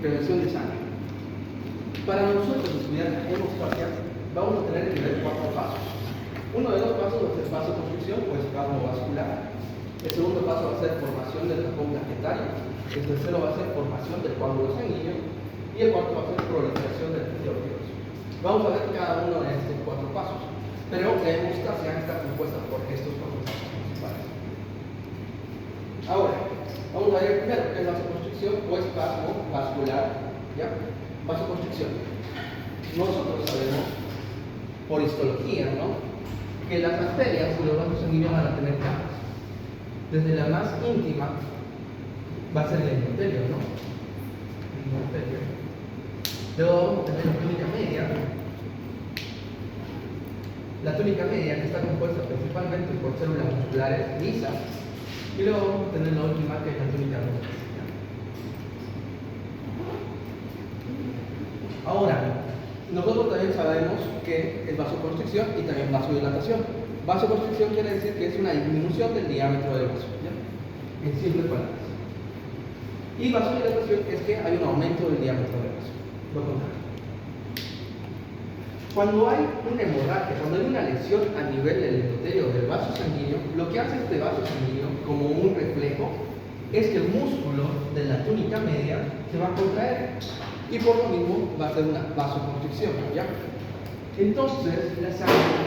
prevención de sangre. Para nosotros estudiar la hemostasia, vamos a tener que ver 4 pasos. Uno de los pasos va a ser vasoconstricción o espasmo vascular. El segundo paso va a ser formación del tapón plaquetario. El tercero va a ser formación del coágulo sanguíneo. Y el cuarto va a ser proliferación del tejido adiposo. Vamos a ver cada uno de estos 4 pasos. Pero la hemostasia está compuesta por estos 4 pasos principales. Ahora, vamos a ver primero qué es vasoconstricción o espasmo vascular. ¿Ya? Vasoconstricción. Nosotros sabemos, por histología, ¿no?, que las arterias y los vasos sanguíneos van a tener capas. Desde la más íntima va a ser el endotelio, ¿no? El endotelio. Luego vamos a tener la túnica media. La túnica media, que está compuesta principalmente por células musculares lisas. Y luego vamos a tener la última, que es la túnica media. Ahora, nosotros también sabemos que es vasoconstricción y también vasodilatación. Vasoconstricción quiere decir que es una disminución del diámetro del vaso, ¿ya? En simples palabras. Y vasodilatación es que hay un aumento del diámetro del vaso. Lo contrario. Cuando hay una hemorragia, cuando hay una lesión a nivel del endotelio del vaso sanguíneo, lo que hace este vaso sanguíneo como un reflejo es que el músculo de la túnica media se va a contraer. Y por lo mismo va a ser una vasoconstricción, ¿ya? Entonces la sangre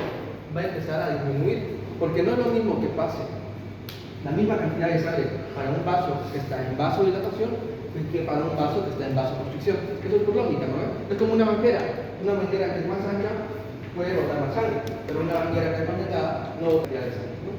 va a empezar a disminuir, porque no es lo mismo que pase la misma cantidad de sangre para un vaso que está en vasodilatación que para un vaso que está en vasoconstricción. Eso es por lógica, ¿no? Es como una manguera que es más ancha puede botar más sangre, pero una manguera que es más delgada no botaría de sangre, ¿no?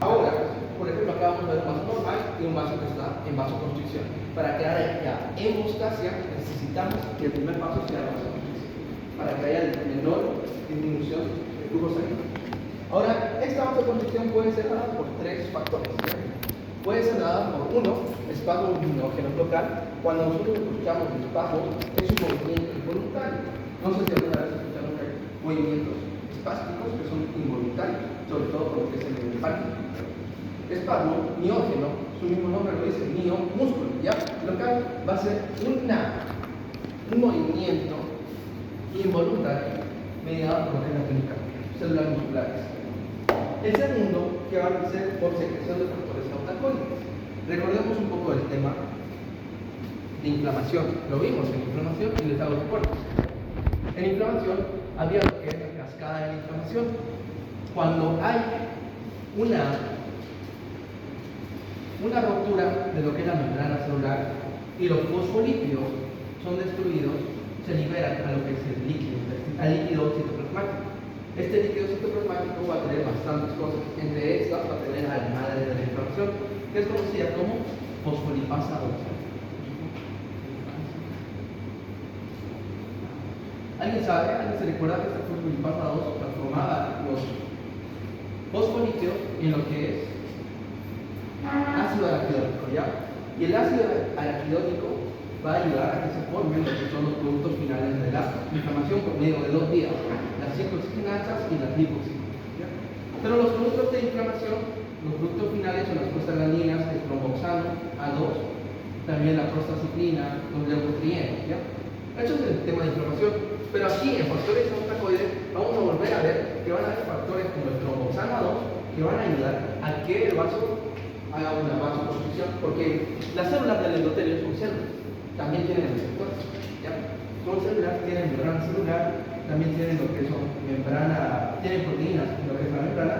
Ahora, por ejemplo, acá vamos a ver un vaso normal y un vaso que está en vasoconstricción. Para que haya hemostasia necesitamos que el primer paso sea la vasoconstricción, para que haya menor disminución de flujo sanguíneo. Ahora, esta vasoconstricción puede ser dada por 3 factores. Puede ser dada por espasmo minógeno local. Cuando nosotros escuchamos el espasmo, es un movimiento involuntario. No sé si alguna vez escucharon que hay movimientos espásticos que son involuntarios, sobre todo por lo que es el pánico. Espasmo miógeno, su mismo nombre lo dice, mio, músculo, ¿ya? Local va a ser un movimiento involuntario mediado por la túnica, células musculares. El segundo, que va a ser por secreción de factores autacólicos. Recordemos un poco el tema de inflamación. Lo vimos en inflamación y les hago recuerdos. En inflamación había lo que es la cascada de la inflamación. Cuando hay una ruptura de lo que es la membrana celular y los fosfolípidos son destruidos, se liberan a lo que es el líquido, al líquido citoplasmático. Este líquido citoplasmático va a tener bastantes cosas, entre estas va a tener a la madre de la inflamación, que es conocida como fosfolipasa 2. ¿Alguien se recuerda que esta fosfolipasa 2 transformaba los fosfolípidos en lo que es ácido araquidónico, ¿ya? Y el ácido araquidónico va a ayudar a que se formen lo que son los productos finales de la inflamación por medio de 2 vías, las ciclooxigenasas y las lipoxigenasas, ¿ya? Pero los productos de inflamación, los productos finales son las prostaglandinas, el tromboxano, A2, también la prostaciclina, los leucotrienos, ¿ya? Eso es el tema de inflamación. Pero aquí en factores autacoides vamos a volver a ver que van a haber factores como el tromboxano A2 que van a ayudar a que el vaso haga una vasoconstricción, porque las células del endotelio son células, también tienen receptores, ¿ya? Son células, tienen membrana celular, también tienen lo que son membrana, tienen proteínas en lo que es la membrana,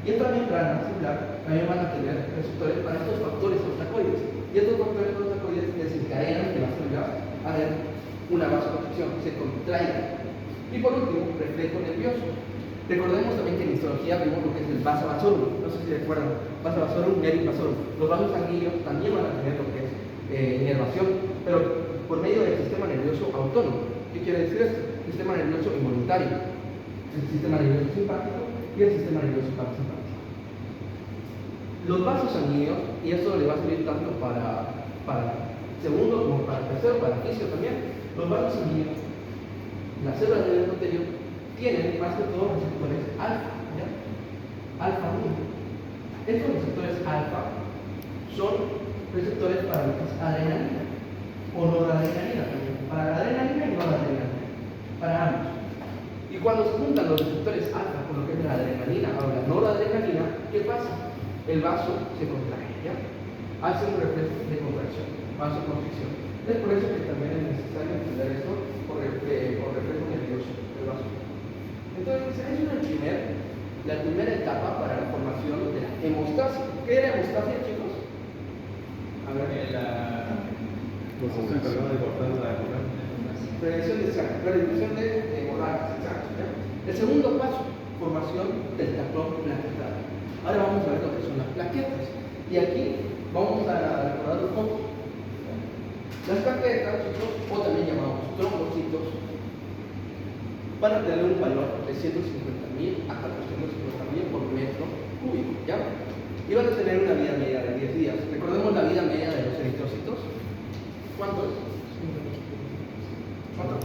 y esta membrana celular también van a tener receptores para estos factores autacoides, y estos factores autacoides desencadenan que las células hagan una vasoconstricción, se contraigan. Y por último, reflejo nervioso. Recordemos también que en histología vimos lo que es el vasa vasorum, no sé si recuerdan, vasa vasorum, nervus vasorum. Los vasos sanguíneos también van a tener lo que es inervación, pero por medio del sistema nervioso autónomo. ¿Qué quiere decir esto? Sistema nervioso involuntario, el sistema nervioso simpático y el sistema nervioso parasimpático. Los vasos sanguíneos, y esto le va a servir tanto para segundo como para tercero, para fisio también, los vasos sanguíneos, las células del endotelio, tienen más que todo receptores alfa, ¿ya? Alfa 1. Estos receptores alfa son receptores para lo que es adrenalina o noradrenalina. cuando se juntan los receptores alfa con lo que es la adrenalina o la noradrenalina, ¿qué pasa? El vaso se contrae, ¿ya? Hace un reflejo de contracción, vasoconstricción. Es por eso que también es necesario entender esto por reflejo nervioso del vaso. Entonces, esa es la primera etapa para la formación de la hemostasia. ¿Qué era hemostasia, chicos? A ver, Pues se encargaba de cortar la hemorragia. prevención de sangre, prevención de hemorragias, exacto. ¿Ya? El segundo paso, formación del tacón plaquetario. Ahora vamos a ver lo que son las plaquetas. Y aquí vamos a recordar un poco. Las plaquetas, chicos, o también llamados trombocitos, van a tener un valor de 150.000 a 450.000 por metro cúbico, ¿ya? Y van a tener una vida media de 10 días. Recordemos la vida media de los eritrocitos. ¿Cuánto es? ¿Cuánto?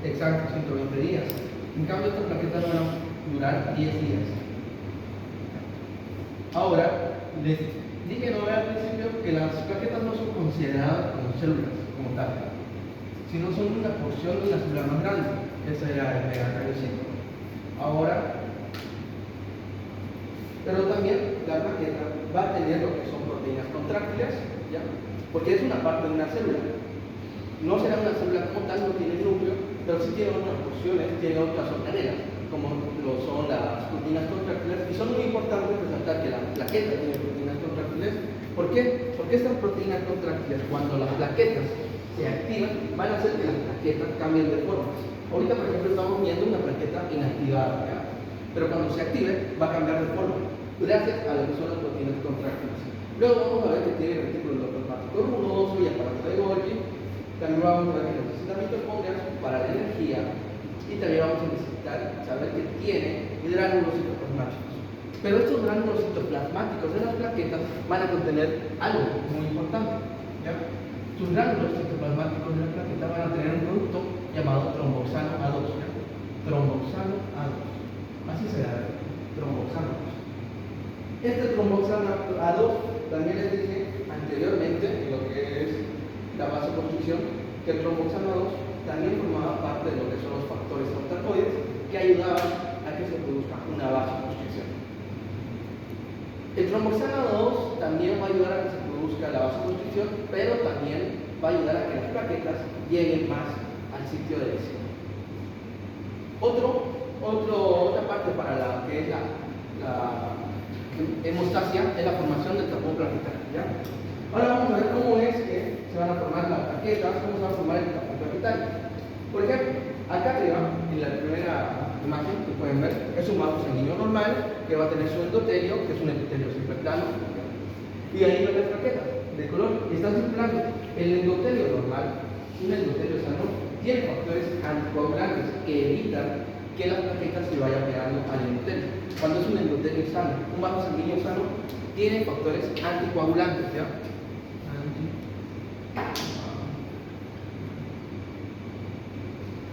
Exacto, 120 días. En cambio, estas plaquetas van a durar 10 días. Ahora, les dije al principio que las plaquetas no son consideradas como células, como tal, sino son una porción de una célula más grande. Esa era el megacariocito. Ahora, pero también la plaqueta va a tener lo que son proteínas contráctiles, ¿ya? Porque es una parte de una célula. No será una célula como tal, no tiene núcleo, pero sí tiene otras porciones, tiene otras organelas, como lo son las proteínas contráctiles, y son muy importantes resaltar que la plaqueta tiene proteínas contráctiles. ¿Por qué? Porque estas proteínas contráctiles, cuando las plaquetas se activan, van a hacer que las plaquetas cambien de forma. Ahorita, por ejemplo, estamos viendo una plaqueta inactivada, ¿ya? Pero cuando se active, va a cambiar de forma, gracias a lo que son las proteínas contráctiles. Luego vamos a ver que tiene retículo endoplasmático rugoso y aparato de Golgi. También vamos a ver que necesita mitocondrias para la energía, y también vamos a necesitar saber que tiene gránulos citoplasmáticos. Pero estos gránulos citoplasmáticos de las plaquetas van a contener algo muy importante, ¿ya? Sus gránulos citoplasmáticos de la plaqueta van a tener un producto llamado tromboxano A2, ¿ya? Tromboxano A2, así se llama, tromboxano A2. Este tromboxano A2 también les dije anteriormente en lo que es la vasoconstricción, que el tromboxano A2 también formaba parte de lo que son los factores antacoides que ayudaban a que se produzca una vasoconstricción. El tromboxano A2 también va a ayudar a que se produzca la vasoconstricción, pero también va a ayudar a que las plaquetas lleguen más al sitio de lesión. Otra parte para la que es la hemostasia es la formación del tapón plaquetario, ¿ya? Ahora vamos a ver cómo es que se van a formar las plaquetas, cómo se va a formar el tapón plaquetario. Por ejemplo, acá arriba, en la primera imagen que pueden ver, es un vaso sanguíneo normal que va a tener su endotelio, que es un endotelio siempre plano, y ahí ven las plaquetas de color y están circulando. El endotelio normal, un endotelio sano, tiene factores anticoagulantes que evitan que las plaquetas se vayan pegando al endotelio. Cuando es un endotelio sano, un vaso sanguíneo sano, tiene factores anticoagulantes, ¿ya?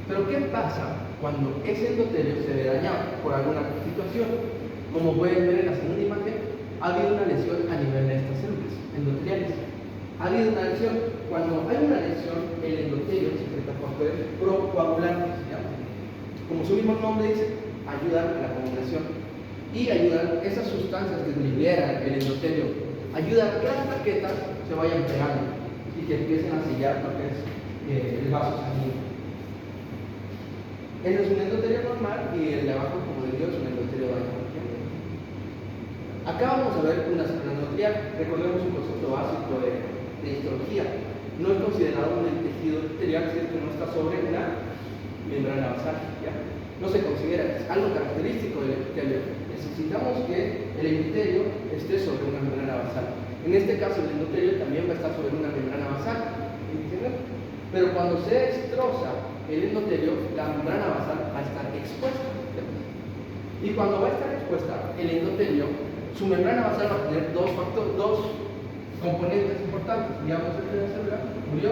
Pero ¿qué pasa cuando ese endotelio se ve dañado por alguna situación? Como pueden ver en la segunda imagen, ha habido una lesión a nivel de estas células endoteliales. Ha habido una lesión. Cuando hay una lesión, el endotelio secreta factores procoagulantes, ¿ya? Como su mismo nombre dice, ayudan a la coagulación y ayudan esas sustancias que liberan el endotelio, ayudan a que las plaquetas se vayan pegando y que empiecen a sellar lo que es el vaso sanguíneo. Ese es un endotelio normal y el de abajo, como les digo, es un endotelio dañado. Acá vamos a ver una célula endotelial. Recordemos un concepto básico de histología. No es considerado un tejido endotelial si es que no está sobre una membrana basal, ¿ya? No se considera, es algo característico del epitelio. Necesitamos que el epitelio esté sobre una membrana basal. En este caso, el endotelio también va a estar sobre una membrana basal, ¿entienden? Pero cuando se destroza el endotelio, la membrana basal va a estar expuesta, ¿ya? Y cuando va a estar expuesta el endotelio, su membrana basal va a tener dos componentes importantes. Digamos que la célula murió,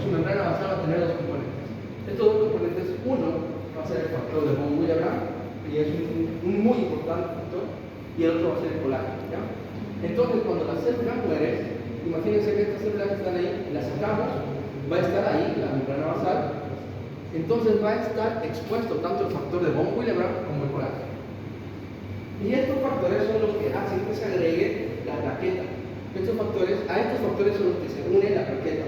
su membrana basal va a tener dos componentes. Estos dos componentes, uno va a ser el factor de von Willebrand, y es un muy importante factor, y el otro va a ser el colágeno, ¿ya? Entonces, cuando la célula muere, imagínense que estas células que están ahí, las sacamos, va a estar ahí la membrana basal, Entonces va a estar expuesto tanto el factor de von Willebrand como el colágeno. Y estos factores son los que hacen que se agregue la plaqueta. A estos factores son los que se une la plaqueta.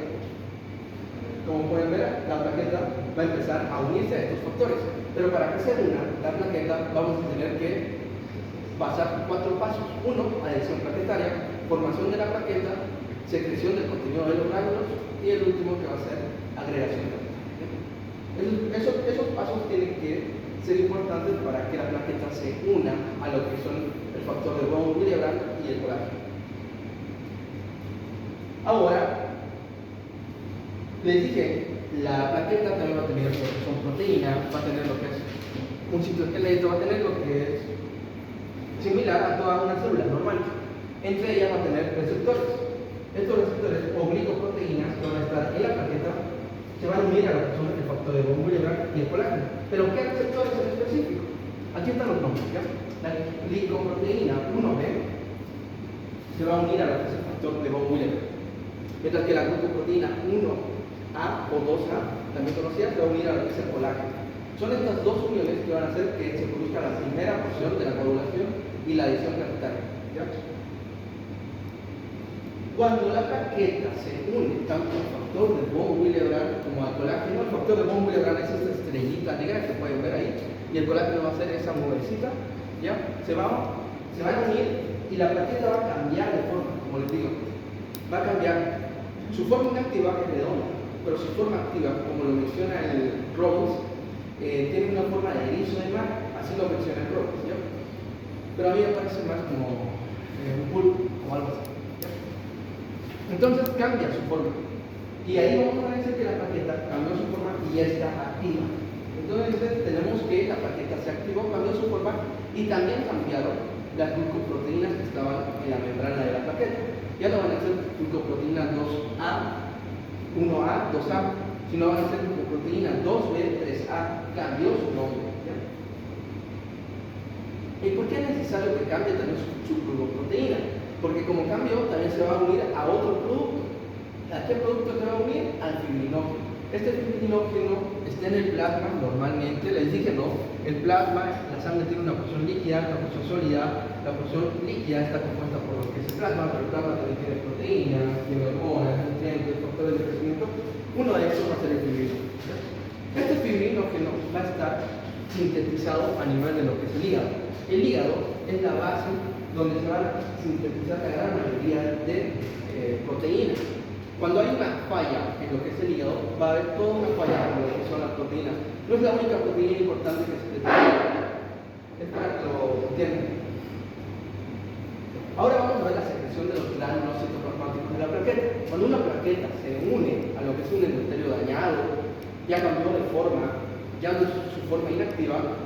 Como pueden ver, la plaqueta va a empezar a unirse a estos factores. Pero para que se una la plaqueta, vamos a tener que pasar 4 pasos. 1, adhesión plaquetaria, formación de la plaqueta, secreción del contenido de los gránulos y el último que va a ser agregación plaquetaria. Esos pasos tienen que ser importantes para que la plaqueta se una a lo que son el factor de von Willebrand y el colágeno. Ahora, les dije, la plaqueta también va a tener lo que son proteínas, va a tener lo que es un citoesqueleto, va a tener lo que es similar a toda una célula normal. Entre ellas va a tener receptores. Estos receptores o glicoproteínas que van a estar en la plaqueta se van a unir a lo que son el factor de von Willebrand y el colágeno. Pero ¿qué receptores en específico? Aquí están los nombres, ¿ya? La glicoproteína 1B se va a unir a lo que es el factor de von Willebrand. Mientras que la glucoproteína 1A o 2A, también conocida, se va a unir a lo que es el colágeno. Son estas dos uniones que van a hacer que se produzca la primera porción de la coagulación y la adhesión plaquetaria, ¿ya? Cuando la plaqueta se une tanto al factor de von Willebrand como al colágeno, el factor de von Willebrand es esta estrellita negra que pueden ver ahí, y el colágeno va a ser esa nubecita, ¿ya? Se van a unir y la plaqueta va a cambiar de forma, como les digo. Va a cambiar. Su forma inactiva es redonda, pero su forma activa, como lo menciona el Robbins, tiene una forma de erizo de mar, así lo menciona el Robbins, ¿ya? Pero a mí me parece más como un pulpo o algo así. Entonces cambia su forma. Y ahí vamos a decir que la plaqueta cambió su forma y ya está activa. Entonces tenemos que la plaqueta se activó, cambió su forma y también cambiaron las glucoproteínas que estaban en la membrana de la plaqueta. Ya no van a ser glucoproteínas 2A, 1A, 2A, sino van a ser glucoproteínas 2B, 3A. Cambió su nombre, ¿ya? ¿Y por qué es necesario que cambie también su glucoproteína? Porque como cambió, también se va a unir a otro producto. ¿A qué producto se va a unir? Al fibrinógeno. Este fibrinógeno está en el plasma normalmente, les dije no, el plasma, la sangre tiene una porción líquida, una porción sólida, la porción líquida está compuesta por lo que es el plasma, pero el plasma también tiene proteínas, tiene hormonas, nutrientes, factores de crecimiento. Uno de esos va a ser el fibrinógeno. Este fibrinógeno va a estar sintetizado a nivel de lo que es el hígado. El hígado es la base donde se van a sintetizar la gran mayoría de proteínas. Cuando hay una falla en lo que es el hígado, va a haber toda una falla en lo que son las proteínas. No es la única proteína importante que se detecta. Es para que lo entiendan. Ahora vamos a ver la secreción de los gránulos citoplasmáticos de la plaqueta. Cuando una plaqueta se une a lo que es un endotelio dañado, ya cambió de forma, ya no es su forma inactiva,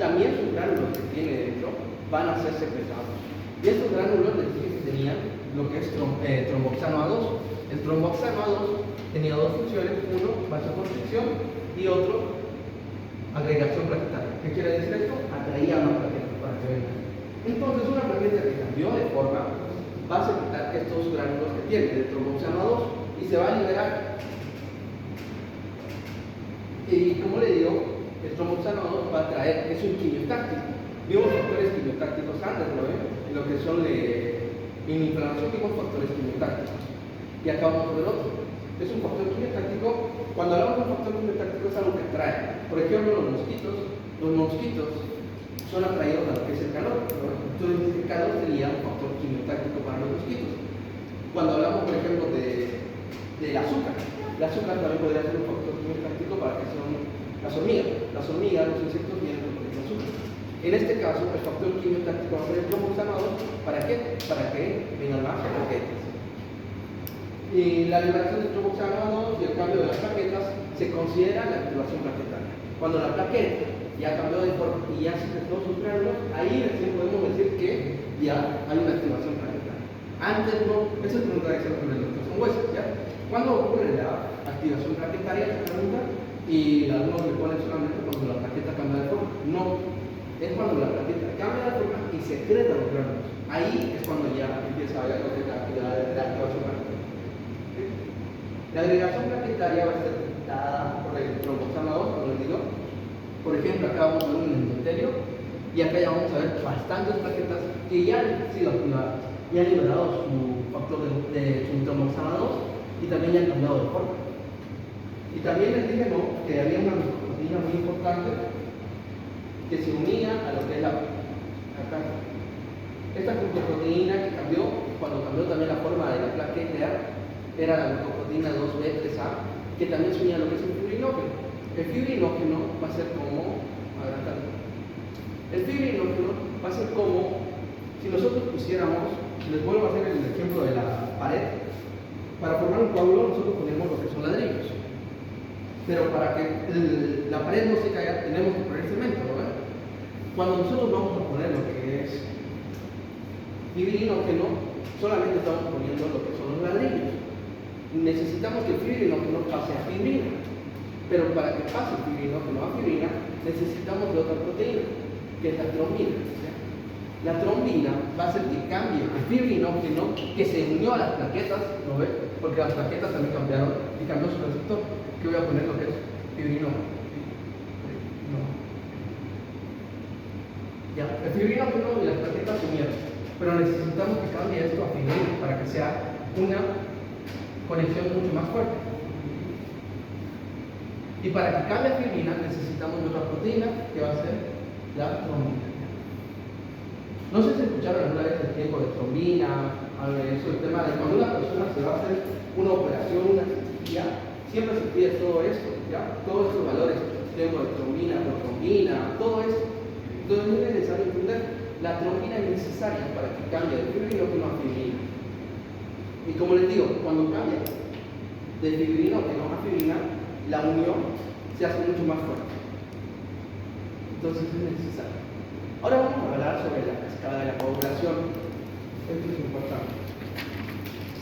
también sus gránulos que tiene dentro van a ser secretados. Y estos gránulos les dije que tenían lo que es tromboxano A2. El tromboxano A2 tenía dos funciones, uno, vasoconstricción y otro, agregación plaquetaria. ¿Qué quiere decir esto? Atraía más plaquetas para que vengan. Entonces, una plaqueta que cambió de forma va a secretar estos gránulos que tiene el tromboxano A2 y se va a liberar. Y como le digo, el tromboxano A2 va a traer, es un quimiotáctico. Vimos factores quimiotácticos antes, ¿lo ven? En lo que son inflamación, vimos factores quimiotácticos. Y acá vamos a ver otro. Es un factor quimiotáctico. Cuando hablamos de un factor quimiotáctico es algo que atrae. Por ejemplo, los mosquitos son atraídos a lo que es el calor, ¿no? Entonces el calor sería un factor quimiotáctico para los mosquitos. Cuando hablamos, por ejemplo, del azúcar, el azúcar también podría ser un factor quimiotáctico para que son las hormigas, los insectos vienen por el azúcar. En este caso, el factor quimiotáctico va a ser el tromboxano A2. ¿Para qué? Para que vengan más plaquetas. Y la liberación del tromboxano A2 y el cambio de las plaquetas se considera la activación plaquetaria. Cuando la plaqueta ya cambió de forma y ya se secretó sus gránulos, ahí recién podemos decir que ya hay una activación plaquetaria. Antes no, esa es pregunta que se hace en los que son huesos, ¿ya? ¿Cuándo ocurre la activación plaquetaria? Esa pregunta, y algunos le ponen solamente cuando la plaqueta cambia de forma. No, es cuando la plaqueta cambia de forma y secreta los gránulos. Ahí es cuando ya empieza a haber la activación plaquetaria. La agregación plaquetaria va a ser la cascada por el trombosana 2, como les digo. Por ejemplo, acá vamos a ver un endotelio y acá ya vamos a ver bastantes plaquetas que ya han sido activadas, ya han liberado su factor de su trombosana 2 y también ya han cambiado de forma. Y también les dije ¿no? que había una proteína muy importante que se unía a lo que es acá. Esta glucoproteína que cambió, cuando cambió también la forma de la placa era la glucoproteína 2B3A, que también se unía a lo que es el fibrinógeno. El fibrinógeno va a ser como, el fibrinógeno va a ser como si nosotros pusiéramos, les vuelvo a hacer el ejemplo de la pared, para formar un coágulo nosotros ponemos lo que son ladrillos, pero para que la pared no se caiga tenemos que poner cemento, ¿verdad? Cuando nosotros vamos a poner lo que es fibrinógeno, solamente estamos poniendo lo que son los ladrillos. Necesitamos que el fibrinógeno pase a fibrina, pero para que pase el fibrinógeno a fibrina necesitamos de otra proteína, que es la trombina. La trombina va a hacer que cambie el fibrinógeno que se unió a las plaquetas, ¿no ve? Porque las plaquetas también cambiaron y cambió su receptor. Que voy a poner lo que es fibrinógeno. Ya, el fibrinógeno y las plaquetas se unieron, pero necesitamos que cambie esto a fibrina para que sea una conexión mucho más fuerte. Y para que cambie a fibrina necesitamos otra proteína que va a ser la trombina. No sé si escucharon alguna vez el tiempo de trombina, eso, el tema de cuando una persona se va a hacer una operación, una cirugía, siempre se pide todo esto, ¿ya? Todos estos valores, tiempo de trombina, protrombina, todo esto. Entonces no es necesario entender, la trombina es necesaria para que cambie de fibrinógeno a fibrina. Y como les digo, cuando cambia de fibrinógeno a fibrina, la unión se hace mucho más fuerte. Entonces es necesario. Ahora vamos a hablar sobre la cascada de la coagulación. Esto es importante.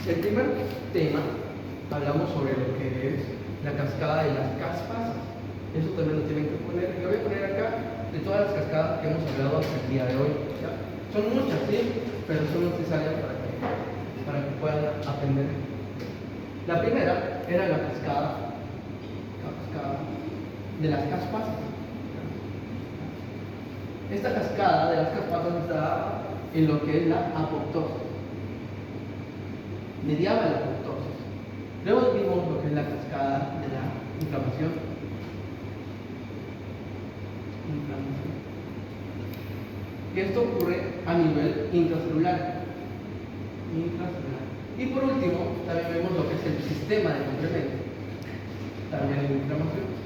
El primer tema, hablamos sobre lo que es la cascada de las caspasas. Eso también lo tienen que poner. Lo voy a poner acá de todas las cascadas que hemos hablado hasta el día de hoy. ¿Ya? Son muchas, sí, pero son necesarias para que puedan aprender. La primera era la cascada de las caspasas. Esta cascada de las caspasas está en lo que es la apoptosis. Mediaba la apoptosis. Luego vimos lo que es la cascada de la inflamación. Y esto ocurre a nivel intracelular. Y por último, también vemos lo que es el sistema de complemento. También hay inflamación.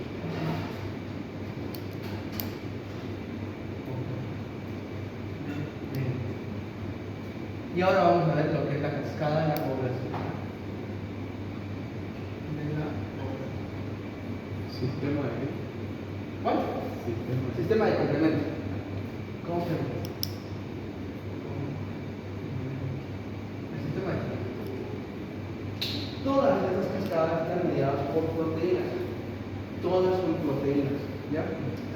Y ahora vamos a ver lo que es la cascada de la coagulación. Sistema de ¿Cuál? Sistema de complemento. ¿Cómo se llama? El sistema de complemento. Todas estas cascadas están mediadas por proteínas. Todas son proteínas. ¿Ya?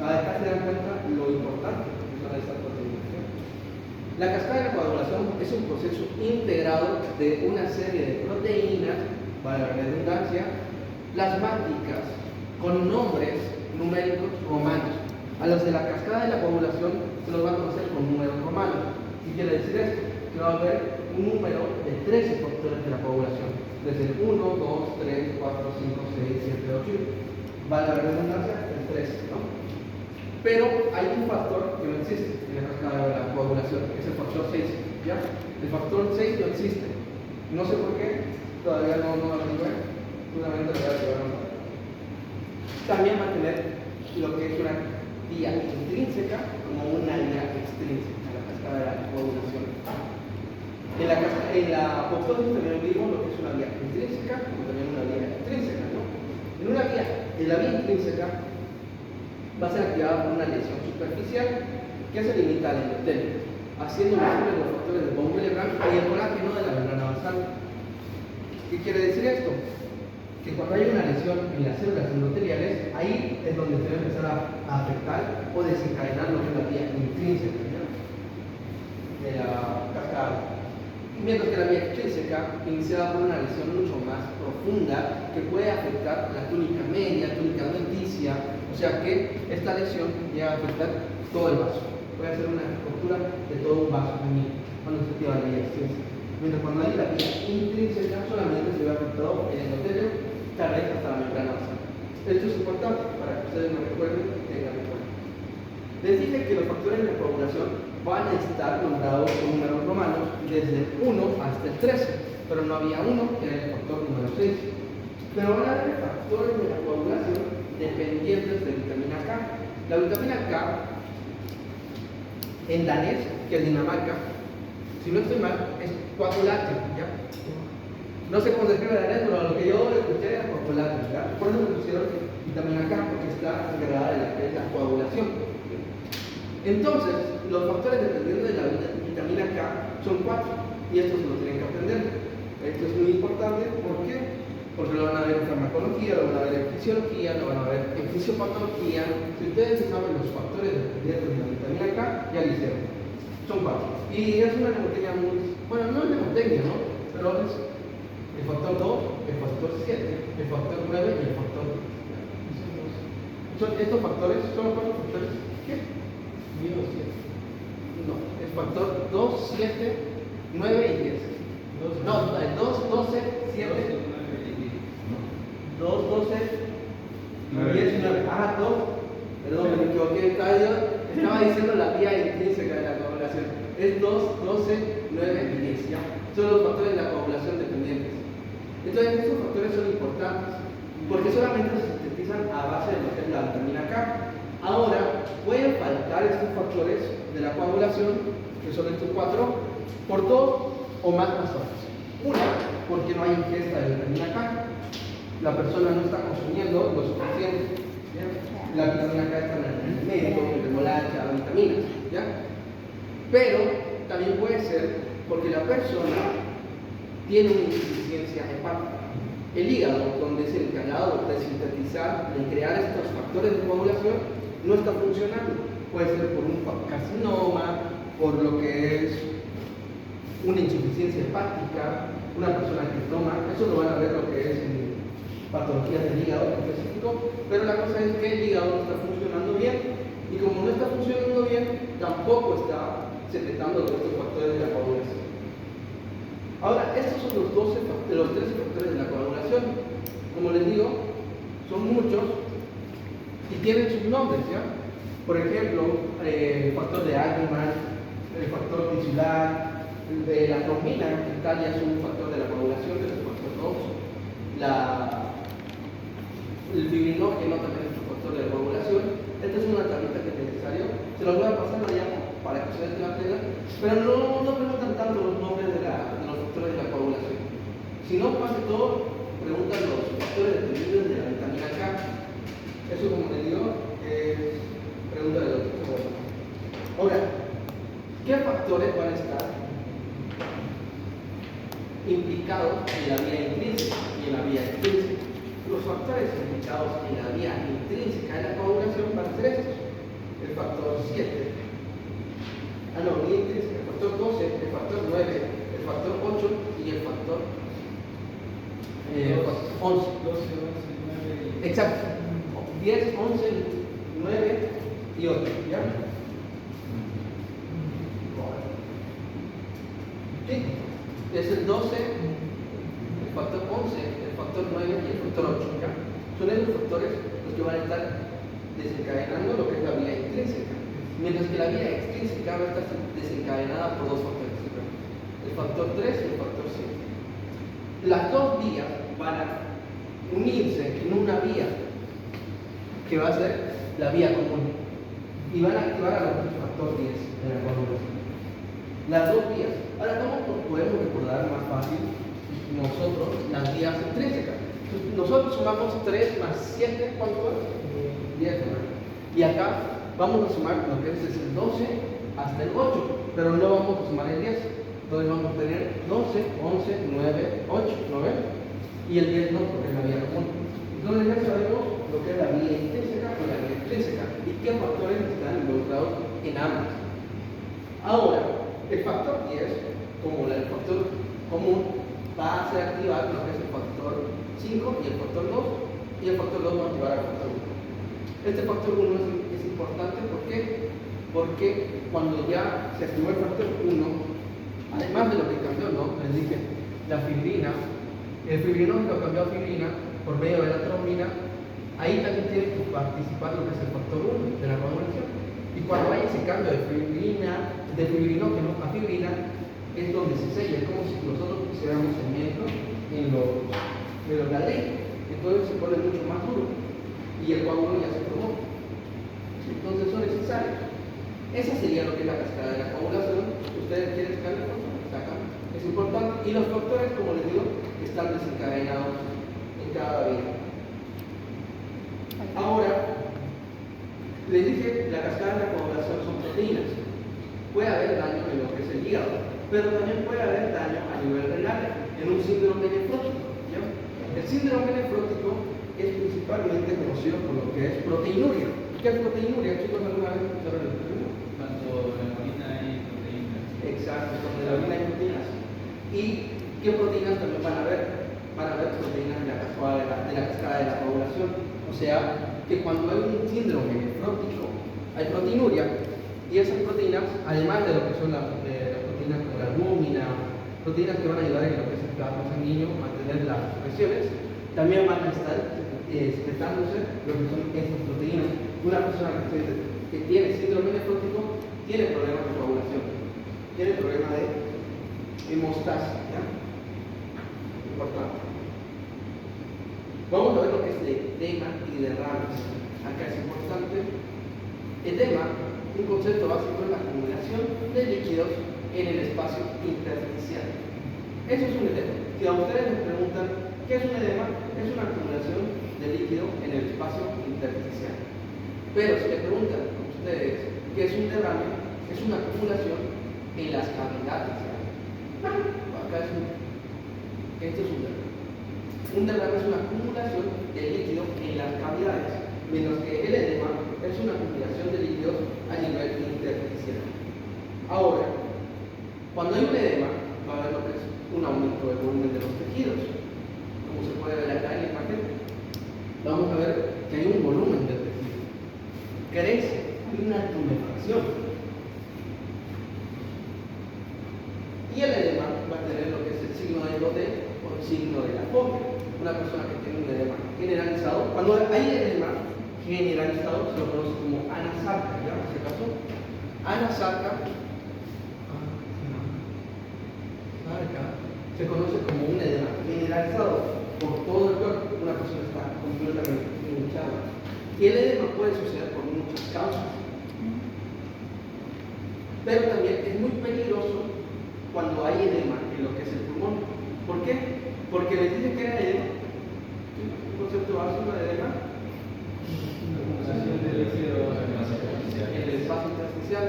Acá se dan cuenta lo importante que son estas proteínas. ¿Ya? La cascada de la coagulación es un proceso integrado de una serie de proteínas, para la redundancia, plasmáticas, con nombres numéricos romanos. A los de la cascada de la coagulación se los van a conocer con números romanos. ¿Qué quiere decir esto? Que va a haber un número de 13 factores de la coagulación. Desde el 1, 2, 3, 4, 5, 6, 7, 8. Vale la redundancia, el 13, ¿no? Pero hay un factor que no existe en la cascada de la coagulación, que es el factor 6. ¿Ya? El factor 6 no existe. No sé por qué, todavía no lo averigué. Seguramente lo voy a llevar a un. También va a tener lo que es una vía intrínseca como una vía extrínseca en la cascada de la coagulación. En la apoptosis también vimos lo que es una vía intrínseca como también una vía extrínseca, ¿no? En la vía intrínseca va a ser activada por una lesión superficial que se limita al endotelio, haciendo visibles los factores de von Willebrand y el colágeno de la membrana basal. ¿Qué quiere decir esto? Que cuando hay una lesión en las células endoteliales, ahí es donde se va a empezar a afectar o desencadenar lo que es la vía intrínseca, ¿ya? De la cascada. Mientras que la vía extrínseca, iniciada por una lesión mucho más profunda, que puede afectar la túnica media, túnica adventicia, o sea que esta lesión llega a afectar todo el vaso. Puede hacer una ruptura de todo un vaso también, cuando se activa la vía extrínseca. Mientras cuando hay la vía intrínseca, solamente se ve afectado el endotelio, tal vez hasta la membrana basal. Esto es importante para que ustedes lo recuerden y tengan en cuenta. Les dije que los factores de coagulación van a estar nombrados con números romanos desde el 1 hasta el 13, pero no había uno que era el factor número 6. Pero van a haber factores de la coagulación dependientes de vitamina K. La vitamina K, en danés, que es Dinamarca, si no estoy mal, es coagulante, ¿ya? No sé cómo se escribe en danés, pero lo que yo escuché era coagulante, ¿ya? Por eso le pusieron vitamina K, porque está encargada de la que es la coagulación. Entonces, los factores dependientes de la vitamina K son 4, y estos se los tienen que aprender. Esto es muy importante, ¿por qué? Porque lo van a ver en farmacología, lo van a ver en fisiología, lo van a ver en fisiopatología. Si ustedes saben los factores dependientes de la vitamina K, ya lo hicieron. Son 4. Y es una mnemotecnia muy, bueno, no es mnemotecnia, ¿no? Pero es el factor 2, el factor 7, el factor 9 y el factor 10. Estos factores son los 4 factores. ¿Qué? No, el factor 2, 7, 9 y 10. No, el 2, 12, 7, 2, 12, 10 y 9. Ah, 2. Perdón, me equivoqué. Estaba diciendo la vía intrínseca de la coagulación. Es 2, 12, 9 y 10. ¿Ya? Son los factores de la coagulación dependientes. Entonces, estos factores son importantes porque solamente se sintetizan a base de lo que es la vitamina K. Ahora, pueden faltar estos factores de la coagulación, que son estos 4, por 2 o más razones. Una, porque no hay ingesta de vitamina K. La persona no está consumiendo lo suficiente. ¿Ya? La vitamina K está en el alimento, en el remolacha, las vitaminas. ¿Ya? Pero también puede ser porque la persona tiene una insuficiencia hepática. El hígado, donde es el encargado de sintetizar, de crear estos factores de coagulación, no está funcionando. Puede ser por un carcinoma, por lo que es una insuficiencia hepática, una persona que toma, eso lo van a ver lo que es en patologías del hígado en específico, pero la cosa es que el hígado no está funcionando bien, y como no está funcionando bien, tampoco está secretando estos factores de la coagulación. Ahora, estos son los 13 factores de la coagulación. Como les digo, son muchos y tienen sus nombres, ¿ya? Por ejemplo, el factor de Ackermann, el factor tisular, la trombina, que en Italia es un factor de la coagulación, que es el factor 2, el fibrinógeno también es un factor de la coagulación. Esta es una tablita que es necesario, se los voy a pasar allá para que ustedes la tengan, pero no preguntan tanto los nombres de los factores de la coagulación, sino más que todo preguntan los factores dependientes de la vitamina K. Eso, como les digo, es pregunta de doctor. Ahora, ¿qué factores van a estar implicados en la vía intrínseca y en la vía extrínseca? Los factores implicados en la vía intrínseca de la coagulación van a ser estos: el factor 7, el factor 12, el factor 9, el factor 8 y el factor 11. 12, 11, 9. Exacto. 10, 11, 9 y 8. ¿Ya? ¿Sí? Es el 12, el factor 11, el factor 9 y el factor 8. ¿Ya? Son esos factores los que van a estar desencadenando lo que es la vía intrínseca. Mientras que la vía extrínseca va a estar desencadenada por dos factores: el factor 3 y el factor 7. Las dos vías van a unirse en una vía que va a ser la vía común y van a activar a los factor 10 en la coagulación. Las dos vías. Ahora, ¿cómo podemos recordar más fácil nosotros las vías intrínsecas? Nosotros sumamos 3 más 7, ¿cuánto es? 10, ¿no? Y acá vamos a sumar lo que es desde el 12 hasta el 8, pero no vamos a sumar el 10. Entonces vamos a tener 12, 11, 9, 8, ¿no ven? Y el 10 no, porque es la vía común. Entonces ya sabemos lo que es la vía intrínseca y la vía extrínseca y qué factores están involucrados en ambas. Ahora, el factor 10, como el factor hacer activar lo que es el factor 5 y el factor 2, y el factor 2 va a activar al factor 1. Este factor 1 es importante, ¿por qué? Porque cuando ya se activó el factor 1, además de lo que cambió, ¿no? Les dije, la fibrina, el fibrinógeno cambió a fibrina por medio de la trombina, ahí también tiene que participar lo que es el factor 1 de la coagulación. Y cuando hay ese cambio de fibrina, de fibrinógeno a fibrina, es donde se sella, es como si nosotros pusiéramos cemento en los ladrillos. Entonces se pone mucho más duro y el coágulo ya se formó. Entonces son necesarios. Esa sería lo que es la cascada de la coagulación. Ustedes quieren sacarla, sacan. Es importante. Y los factores, como les digo, están desencadenados en cada vía. Ahora, les dije, la cascada de la coagulación son proteínas. Puede haber daño en lo que es el hígado, pero también puede haber daño a nivel renal, en un síndrome nefrótico. ¿Ya? El síndrome nefrótico es principalmente conocido por lo que es proteinuria. ¿Qué es proteinuria? Chicos, ¿alguna vez escucharon el término? Cuando la orina hay proteínas. Exacto, donde la orina hay proteínas. ¿Y qué proteínas también van a haber? Van a haber proteínas de la cascada de la coagulación. O sea, que cuando hay un síndrome nefrótico, hay proteinuria, y esas proteínas, además de lo que son las proteínas como la albúmina, proteínas que van a ayudar en lo que es el plasma sanguíneo, mantener las presiones, también van a estar secretándose lo que son estas proteínas. Una persona que tiene síndrome nefrótico tiene problemas de coagulación, tiene problemas de hemostasia. ¿Ya? Importante. Vamos a ver lo que es edema y derrames. Acá es importante. Edema, un concepto básico, es la acumulación de líquidos en el espacio intersticial. Eso es un edema. Si a ustedes les preguntan qué es un edema, es una acumulación de líquido en el espacio intersticial. Pero si le preguntan a ustedes qué es un derrame, es una acumulación en las cavidades. Acá es esto es un derrame. Un derrame es una acumulación de líquido en las cavidades, mientras que el edema es una acumulación de líquidos a nivel intersticial. Ahora, cuando hay un edema, va a haber lo que es un aumento del volumen de los tejidos. Como se puede ver acá en la imagen, vamos a ver que hay un volumen del tejido. Crece, hay una tumefacción. Y el edema va a tener lo que es el signo de Godin o el signo de la fobia. Una persona que tiene un edema generalizado, cuando hay edema generalizado, se lo conoce como anasarca, ¿ya? En este caso, anasarca se conoce como un edema generalizado por todo el cuerpo. Una persona está completamente hinchada. Y el edema puede suceder por muchas causas. Pero también es muy peligroso cuando hay edema en lo que es el pulmón. ¿Por qué? Porque les dije que era edema. Un concepto básico de edema. Acumulación de líquido En el espacio intersticial.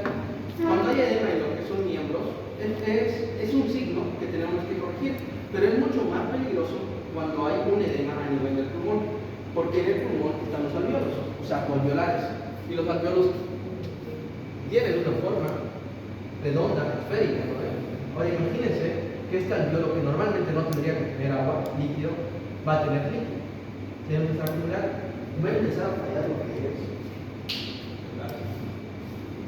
Cuando hay edema en lo que son miembros, es un signo que tenemos que corregir, pero es mucho más peligroso cuando hay un edema a nivel del pulmón, porque en el pulmón están los alveolos, o sea, alveolares, y los alveolos tienen una forma redonda, esférica, ¿no? Ahora imagínense que este alveolo, que normalmente no tendría que tener agua, líquido, va a tener líquido, se va a empezar a acumular y va a empezar a fallar lo que es.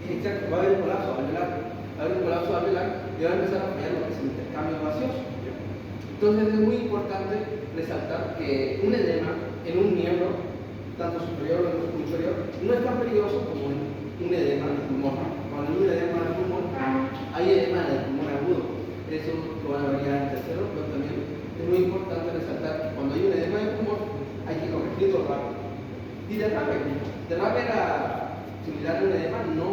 Exacto, va a haber un colapso alveolar, va a haber un colapso alveolar y va a empezar a fallar lo que es el intercambio gaseoso. Entonces es muy importante resaltar que un edema en un miembro, tanto superior como inferior, no es tan peligroso como un edema en el pulmón. Cuando hay un edema en el pulmón, hay edema en el pulmón agudo. Eso lo van a ver ya en tercero, pero también es muy importante resaltar que cuando hay un edema en el pulmón, hay que corregirlo rápido. Y derrame era similar a un edema, no.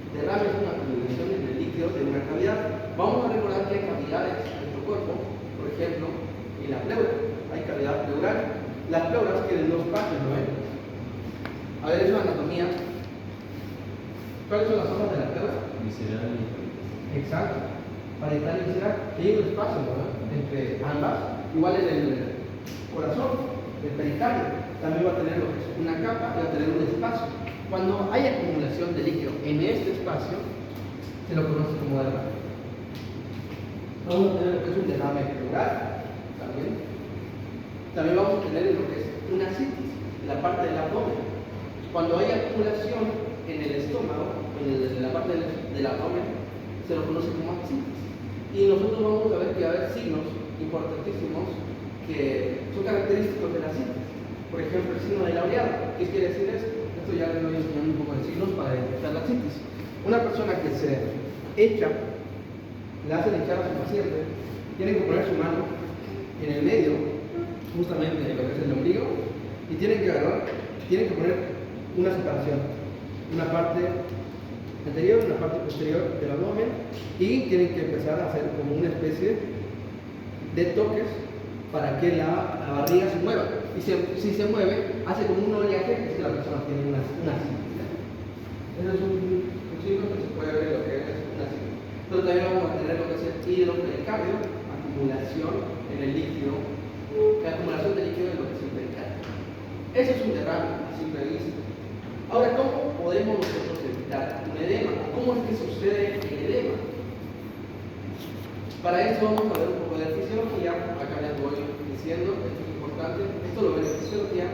Derrame es una acumulación en el líquido de una cavidad. Vamos a recordar que hay cavidades en nuestro cuerpo, por ejemplo, en la pleura, hay cavidad pleural. Las pleuras tienen dos partes, ¿no ven? A ver, es una anatomía. ¿Cuáles son las hojas de la pleura? visceral y Exacto. Parietal y visceral. Y hay un espacio, ¿no? Entre ambas. Igual en el corazón, el pericardio, también va a tener lo que es una capa y va a tener un espacio. Cuando hay acumulación de líquido en este espacio, se lo conoce como derrame. Vamos a tener lo que es un derrame pleural, también. También vamos a tener lo que es una ascitis, en la parte del abdomen. Cuando hay acumulación en el estómago, en la parte del abdomen, se lo conoce como ascitis. Y nosotros vamos a ver que va a haber signos importantísimos que son característicos de la ascitis. Por ejemplo, el signo de la oleada. ¿Qué quiere decir esto? Esto ya les voy a enseñar un poco de signos para detectar la ascitis. Una persona que se echa, le hacen echar a su paciente, tiene que poner su mano en el medio, justamente de lo que es el ombligo, y tiene que poner una separación, una parte anterior, una parte posterior del abdomen, y tienen que empezar a hacer como una especie de toques para que la barriga se mueva. Y si se mueve, hace como un oleaje, que es que la persona tiene una ascitis. Ese es un signo que se puede ver lo que es una ascitis. Pero también vamos a tener lo que es el hidropericardio, acumulación en el líquido, la acumulación de líquido en lo que es el pericardio. Eso es un derrame a simple vista. Ahora, ¿cómo podemos nosotros evitar un edema? ¿Cómo es que sucede el edema? Para eso vamos a ver un poco de fisiología. Acá les voy diciendo, esto es importante, esto lo ven en fisiología.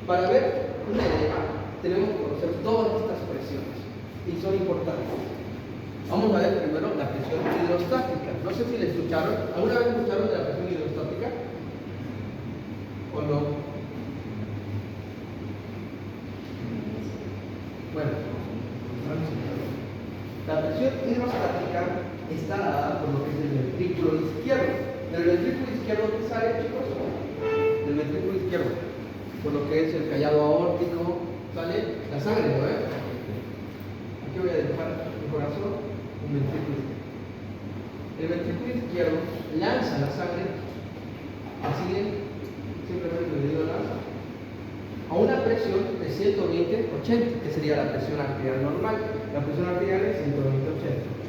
Para ver un edema tenemos que conocer todas estas presiones y son importantes. Vamos a ver primero la presión hidrostática. No sé si la escucharon. ¿Alguna vez escucharon de la presión hidrostática? ¿O no? Bueno, la presión hidrostática está dada por lo que es el ventrículo izquierdo. Del ventrículo izquierdo, ¿qué sale, chicos? Del ventrículo izquierdo, por lo que es el callado aórtico, sale la sangre, ¿no? Aquí voy a dibujar el corazón, un ventrículo izquierdo. El ventrículo izquierdo lanza la sangre, así simplemente le digo lanza, a una presión de 120-80, que sería la presión arterial normal. La presión arterial es 120-80.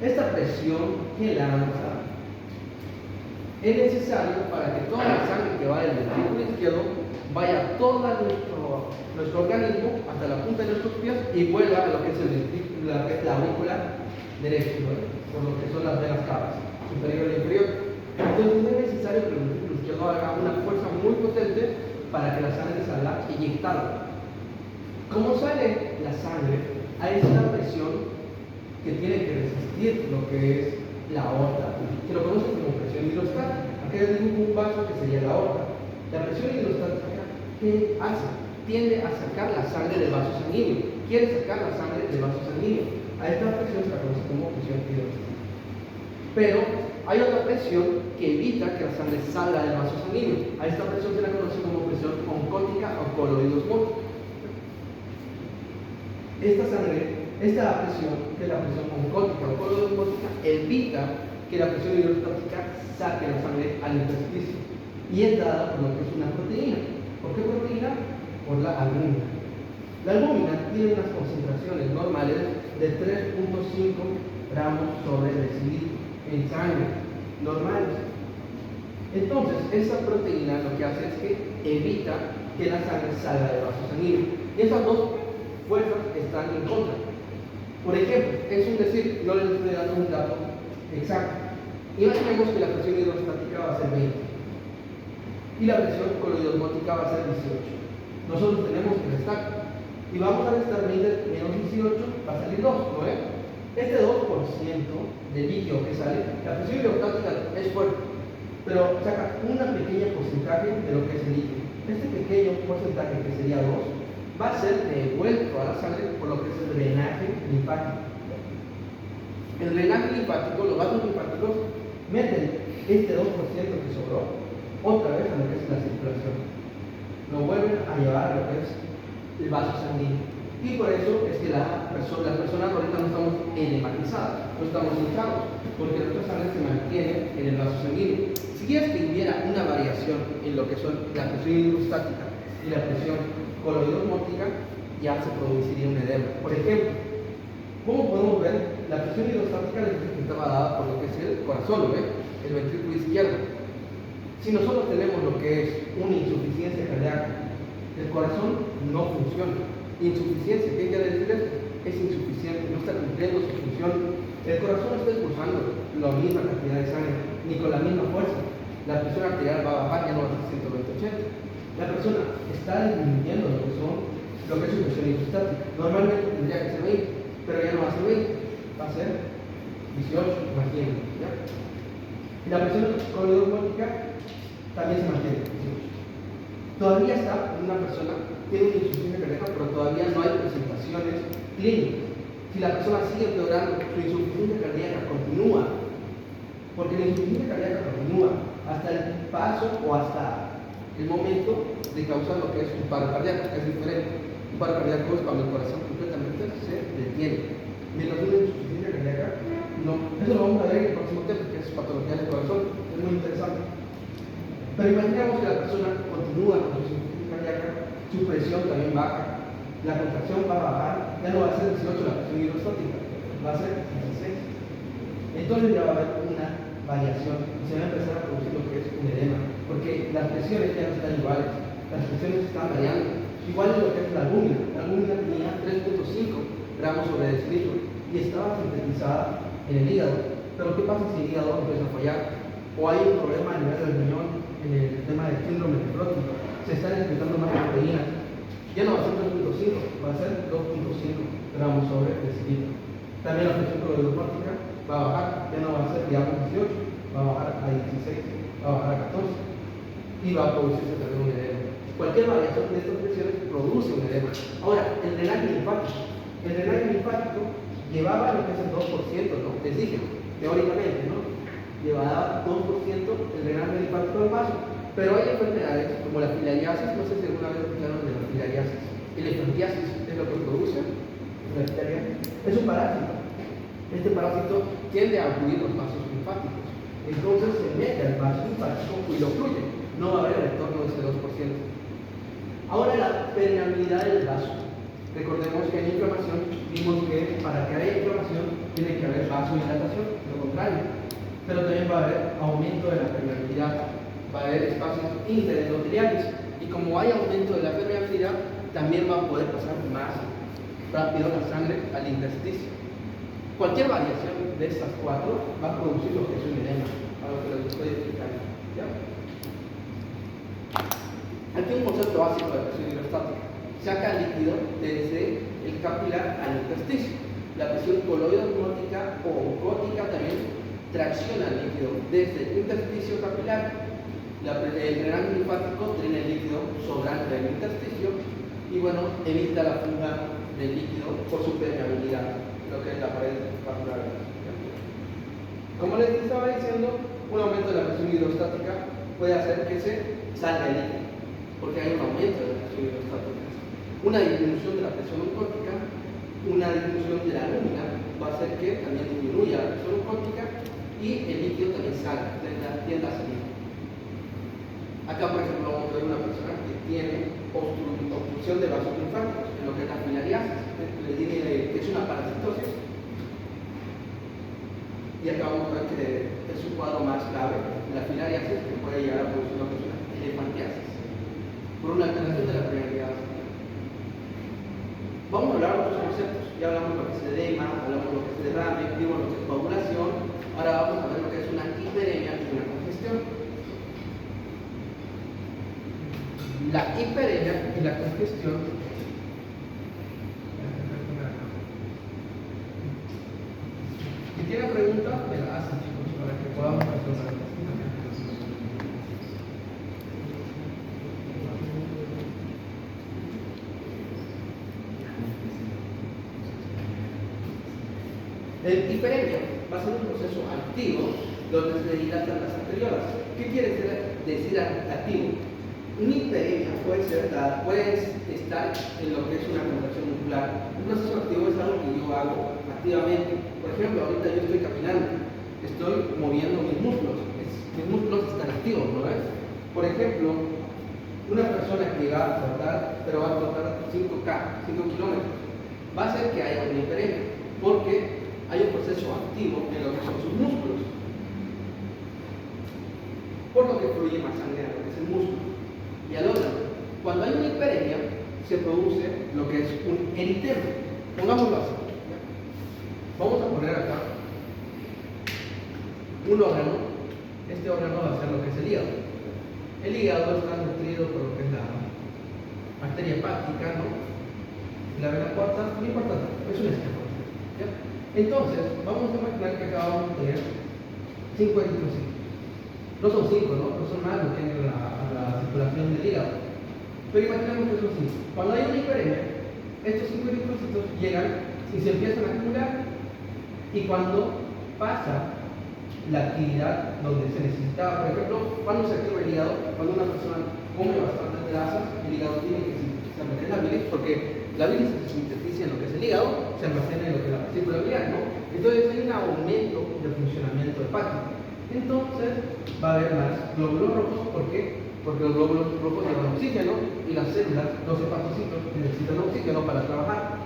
Esta presión que lanza es necesario para que toda la sangre que va del ventrículo izquierdo vaya a todo nuestro organismo hasta la punta de nuestros pies y vuelva a lo que es el ventrículo, la aurícula derecha, ¿no? Por lo que son las venas cavas, superior e inferior. Entonces es necesario que el ventrículo izquierdo haga una fuerza muy potente para que la sangre salga inyectada. ¿Cómo sale la sangre? Hay una presión que tiene que resistir lo que es la aorta. Se lo conoce como presión hidrostática. Aquí les digo un vaso que sería la aorta. La presión hidrostática, ¿qué hace? Tiende a sacar la sangre del vaso sanguíneo. Quiere sacar la sangre del vaso sanguíneo. A esta presión se la conoce como presión hidrostática. Pero hay otra presión que evita que la sangre salga del vaso sanguíneo. A esta presión se la conoce como presión oncótica o coloidosmótica. Esta presión, que es la presión oncótica o coloidosmótica, evita que la presión hidrostática saque la sangre al intersticio. Y es dada por lo que es una proteína. ¿Por qué proteína? Por la albúmina. La albúmina tiene unas concentraciones normales de 3.5 gramos sobre decilitro en sangre, normales. Entonces, esa proteína lo que hace es que evita que la sangre salga del vaso sanguíneo. Y esas dos fuerzas están en contra. Por ejemplo, es un decir, no les estoy dando un dato exacto. Imaginemos que la presión hidrostática va a ser 20 y la presión coloidosmótica va a ser 18. Nosotros tenemos que restar. Y vamos a restar 20 menos 18, va a salir 2, ¿no ven? Este 2% de líquido que sale, la presión hidrostática es fuerte, pero saca un pequeño porcentaje de lo que es el líquido. Este pequeño porcentaje, que sería 2, va a ser devuelto a la sangre por lo que es el drenaje linfático. El drenaje linfático, los vasos linfáticos meten este 2% que sobró otra vez a lo que es la circulación. Lo vuelven a llevar a lo que es el vaso sanguíneo. Y por eso es que las personas ahorita no estamos edematizadas, no estamos hinchados, porque nuestra sangre se mantiene en el vaso sanguíneo. Si es que hubiera una variación en lo que son la presión hidrostática y la presión coloidosmótica, ya se produciría un edema. Por ejemplo, ¿cómo podemos ver? La presión hidrostática les dije que estaba dada por lo que es el corazón, ¿lo ven? El ventrículo izquierdo. Si nosotros tenemos lo que es una insuficiencia cardíaca, el corazón no funciona. Insuficiencia, ¿qué quiere decir esto? es insuficiente, no está cumpliendo su función. El corazón no está expulsando la misma cantidad de sangre, ni con la misma fuerza. La presión arterial va a bajar, ya no va a ser 120/80. La persona está disminuyendo lo que es su presión isostática. Normalmente tendría que ser 20, pero ya no va a ser 20, va a ser 18, imagínense, ¿ya? Y la presión coledoosmótica también se mantiene, 18. Todavía está una persona, tiene una insuficiencia cardíaca, pero todavía no hay presentaciones clínicas. Si la persona sigue empeorando, su insuficiencia cardíaca continúa, porque la insuficiencia cardíaca continúa hasta el paso o hasta el momento de causar lo que es un paro cardíaco, que es diferente. Un paro cardíaco es cuando el corazón completamente se detiene. Mientras una insuficiencia cardíaca, no. Eso lo vamos a ver en el próximo tema, que es patología del corazón. Es muy interesante. Pero imaginemos que la persona continúa con su insuficiencia cardíaca, su presión también baja, la contracción va a bajar, ya no va a ser 18 la presión hidrostática, va a ser 16. Entonces ya va a haber una variación y se va a empezar a producir lo que es un edema, porque las presiones ya no están iguales, las presiones están variando. Igual es lo que es la albúmina. La albúmina tenía 3.5 gramos sobre decilitro y estaba sintetizada en el hígado. Pero ¿qué pasa si el hígado empieza a fallar? O hay un problema a nivel del riñón en el tema del síndrome nefrótico. Se están necesitando más proteínas. Ya no va a ser 3.5, va a ser 2.5 gramos sobre decilitro. También la presión coledoosmótica va a bajar, ya no va a ser, digamos, 18, va a bajar a 16, va a bajar a 14 y va a producirse también un edema. Cualquier variación de estas presiones produce un edema. Ahora, el drenaje linfático. El drenaje linfático llevaba lo que es el 2%, ¿no? Les dije, teóricamente, ¿no? Llevaba 2% el drenaje linfático del vaso. Pero hay enfermedades como la filariasis, no sé si alguna vez escucharon de la filariasis. El efantiasis es lo que produce la filariasis. Es un parásito. Este parásito tiende a ocluir los vasos linfáticos. Entonces se mete al vaso linfático y lo ocluye. No va a haber el retorno de ese 2%. Ahora la permeabilidad del vaso. Recordemos que en inflamación vimos que para que haya inflamación tiene que haber vasodilatación, lo contrario. Pero también va a haber aumento de la permeabilidad, va a haber espacios interendoteliales. Y como hay aumento de la permeabilidad, también va a poder pasar más rápido la sangre al intersticio. Cualquier variación de estas cuatro va a producir lo que es un edema, a lo que les estoy explicando. ¿Ya? Aquí un concepto básico de presión hidrostática. Saca el líquido desde el capilar al intersticio. La presión coloidosmótica o oncótica también tracciona el líquido desde el intersticio capilar. El drenaje linfático drena el líquido sobrante del intersticio y bueno, evita la fuga del líquido por su permeabilidad, lo que es la pared vascular. Como les estaba diciendo, un aumento de la presión hidrostática puede hacer que se salga el líquido, porque hay un aumento de la presión hidrostática. Una disminución de la presión oncótica, una disminución de la albúmina va a hacer que también disminuya la presión oncótica y el líquido también salga, tienda a salir. Acá, por ejemplo, vamos a ver una persona que tiene obstrucción de vasos linfáticos, en lo que es la filariasis, que es una parasitosis. Y acá vamos a ver que es un cuadro más grave, la filariasis, que puede llegar a producir una persona elefantiasis, por una alteración de la permeabilidad. Vamos a hablar de otros conceptos. Ya hablamos de lo que es edema, hablamos de lo que es derrame, vimos lo que es coagulación. Ahora vamos a ver lo que es una hiperemia y una congestión. La hiperemia y la congestión si tienen preguntas, me la hacen, chicos, para que podamos resolver. El hiperemia va a ser un proceso activo donde se dilatan las arteriolas. ¿Qué quiere decir activo? Una hiperemia puede estar en lo que es una contracción muscular. Un proceso activo es algo que yo hago activamente. Por ejemplo, ahorita yo estoy caminando, estoy moviendo mis músculos. Mis músculos están activos, ¿no ves? Por ejemplo, una persona que va a trotar, pero va a trotar 5 kilómetros, va a hacer que haya una hiperemia, porque hay un proceso activo en lo que son sus músculos, por lo que fluye más sangre a lo que es el músculo. Y al otro, cuando hay una hiperemia, se produce lo que es un eritema. pongámoslo así. Vamos a poner acá un órgano. Este órgano va a ser lo que es el hígado. El hígado está nutrido por lo que es la arteria hepática, ¿no? La vena porta, no importa, es un esquema. ¿Ya? Entonces, vamos a imaginar que acá vamos a tener 5 eritrocitos. No son 5, ¿no? No son más lo que hay en la circulación del hígado. Pero imaginemos que son 5. Cuando hay una hiperemia, estos 5 eritrocitos llegan y se empiezan a acumular. Y cuando pasa la actividad donde se necesitaba, por ejemplo, cuando se activa el hígado, cuando una persona come bastantes grasas, el hígado tiene que sintetizar la bilis, porque la bilis se sintetiza en lo que es el hígado, se almacena en lo que es la vesícula biliar, ¿no? Entonces hay un aumento del funcionamiento hepático. Entonces va a haber más glóbulos rojos, ¿por qué? Porque los glóbulos rojos llevan oxígeno y las células, los hepatocitos, necesitan oxígeno para trabajar.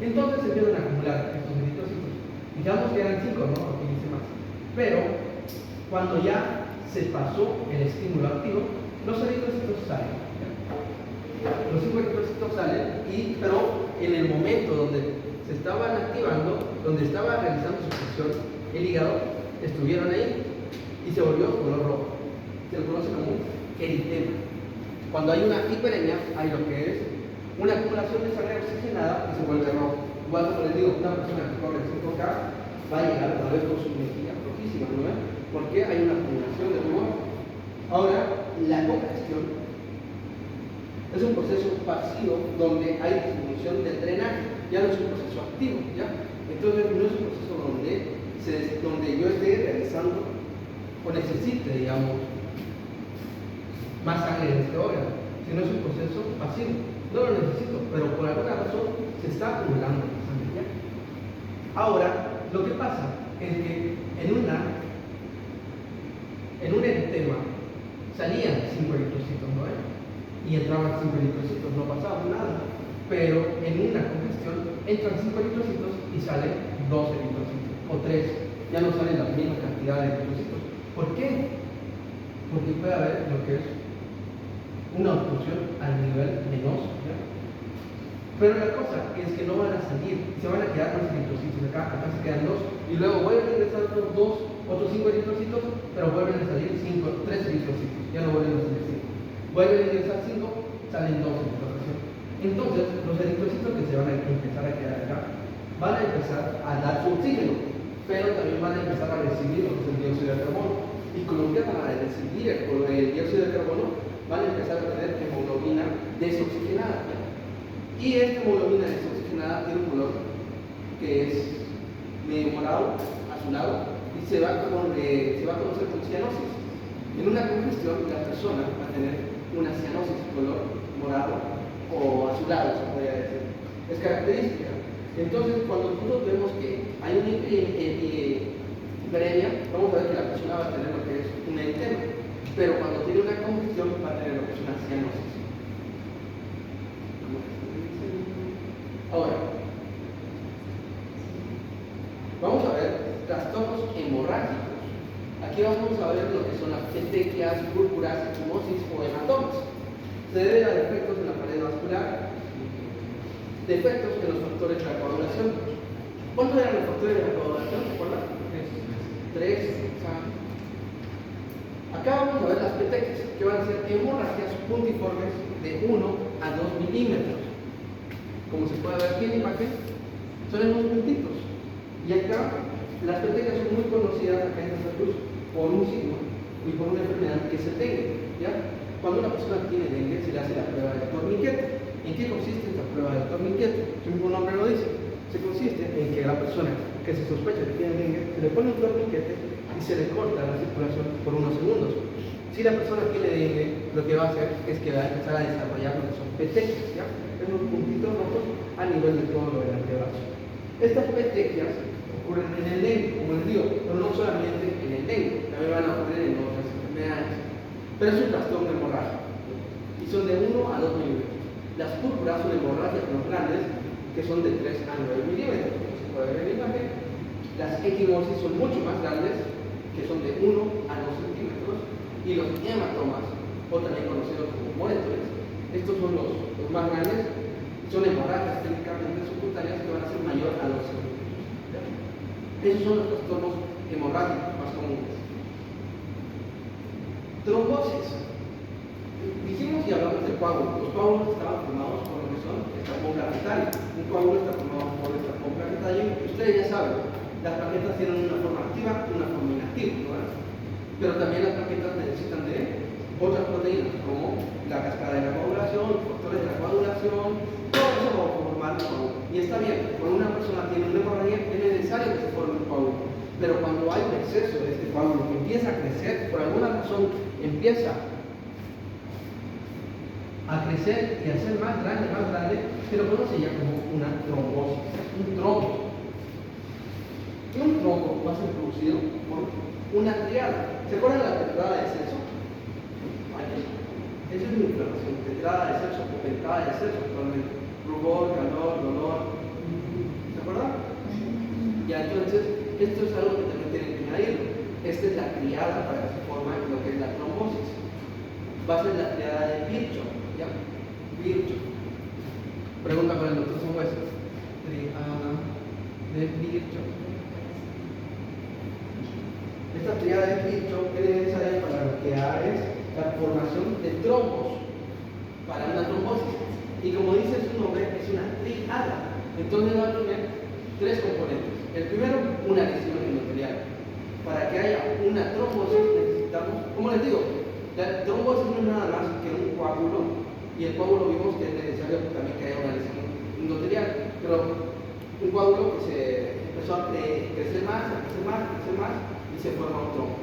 Entonces se empiezan a acumular estos eritrocitos. Digamos que eran 5, ¿no? Aquí dice más. Pero cuando ya se pasó el estímulo activo, los eritrocitos salen. Los 5 eritrocitos salen, pero en el momento donde se estaban activando, donde estaba realizando su función, el hígado, estuvieron ahí y se volvió color rojo. Se lo conoce como eritema. Cuando hay una hiperemia, hay lo que es una acumulación de sangre oxigenada y se vuelve rojo. Igual como les digo, una persona que corre 5K va a llegar otra vez con su mejilla rojísima, ¿no? Porque hay una acumulación de rubor. Ahora, la congestión es un proceso pasivo donde hay disminución del drenaje, ya no es un proceso activo, ¿ya? Entonces no es un proceso donde yo esté realizando o necesite, digamos, más sangre en este órgano, sino es un proceso pasivo. No lo necesito, pero por alguna razón se está acumulando la sangre, ¿ya? Ahora, lo que pasa es que en un eritema salían 5 eritrocitos, ¿no? Y entraban 5 eritrocitos, no pasaba nada. Pero en una congestión entran 5 eritrocitos y salen 2 eritrocitos, o 3, ya no salen la misma cantidad de eritrocitos. ¿Por qué? Porque puede haber lo que es una obstrucción al nivel venoso, ¿ya? Pero la cosa es que no van a salir, se van a quedar los eritrocitos acá se quedan 2, y luego vuelven a ingresar otros 5 eritrocitos, pero vuelven a salir 3 eritrocitos, ya no vuelven a salir 5. Vuelven a ingresar 5, salen 2 eritrocitos. Entonces, los eritrocitos que se van a empezar a quedar acá, van a empezar a dar su oxígeno, pero también van a empezar a recibir lo que es el dióxido de carbono. Y como empiezan a recibir el dióxido de carbono, van a empezar a tener hemoglobina desoxigenada. Y esta hemoglobina desoxigenada tiene un color que es medio morado, azulado, y se va a conocer como cianosis. En una congestión, la persona va a tener una cianosis color morado o azulado, se podría decir. Es característica. Entonces, cuando nosotros vemos que hay una hiperemia, vamos a ver que la persona va a tener lo que es un eritema. Pero cuando tiene una congestión, va a tener lo que es una cianosis. Ahora, vamos a ver trastornos hemorrágicos. Aquí vamos a ver lo que son las petequias, púrpuras, equimosis o hematomas. Se debe a defectos en la pared vascular, defectos en los factores de la coagulación. ¿Cuántos eran los factores de la coagulación? ¿Recuerdan? 3. Acá vamos a ver las petequias, que van a ser hemorragias puntiformes de 1 a 2 milímetros. Como se puede ver aquí en la imagen, son esos puntitos. Y acá, las petequias son muy conocidas acá en Santa Cruz por un signo y por una enfermedad que es el dengue, ¿ya? Cuando una persona tiene dengue, se le hace la prueba del torniquete. ¿En qué consiste esta prueba del torniquete? Su mismo nombre lo dice. Se consiste en que a la persona que se sospecha que tiene dengue, se le pone un torniquete y se le corta la circulación por unos segundos. Si la persona tiene dengue, lo que va a hacer es que va a empezar a desarrollar lo que son petequias, ¿ya? Unos puntitos rojos a nivel de todo el antebrazo. Estas petequias ocurren en el dengue, como les digo, pero no solamente en el dengue, también van a ocurrir en otras enfermedades. Pero es un trastorno hemorrágico y son de 1 a 2 milímetros. Las púrpuras son hemorragias más grandes, que son de 3 a 9 milímetros, como se puede ver en la imagen. Las equimosis son mucho más grandes, que son de 1 a 2 centímetros, y los hematomas, o también conocidos como moretones, estos son los más grandes, son hemorragias técnicamente subcutáneas que van a ser mayor a 12 milímetros. Esos son los trastornos hemorrágicos más comunes. Trombosis. Dijimos y hablamos de coágulos. Los coágulos estaban formados por lo que son estrapón plaquetario. Un coágulo está formado por estrapón plaquetario. Ustedes ya saben, las plaquetas tienen una forma activa y una forma inactiva, ¿verdad? Pero también las plaquetas necesitan de otras proteínas, como la cascada de la coagulación, los factores de la coagulación, todo eso va a formar un coágulo. Y está bien, cuando una persona tiene una hemorragia, es necesario que se forme un coágulo. Pero cuando hay un exceso de este coágulo que empieza a crecer, por alguna razón empieza a crecer y a ser más grande, se lo conoce ya como una trombosis, un trombo. Un trombo va a ser producido por una triada. ¿Se acuerdan de la tetrada de Celso? Esa es una inflamación, tetrada de Celso o pentada de Celso actualmente. Rubor, calor, dolor. ¿Se acuerdan? Ya, entonces, esto es algo que también tienen que añadirlo. Esta es la triada para que se forme lo que es la trombosis. Va a ser la triada de Virchow. ¿Ya? Virchow. Pregunta para el doctor Samuel. Triada de Virchow. Esta triada de Virchow es necesaria para lo que es la formación de trombos para una trombosis. Y como dice su nombre, es una triada. Entonces va a tener tres componentes. El primero, una lesión endotelial. Para que haya una trombosis necesitamos, como les digo, la trombosis no es nada más que un coágulo, y el coágulo vimos que es necesario también que haya una lesión endotelial, pero un coágulo que se empezó a crecer más, y se forma un trombo.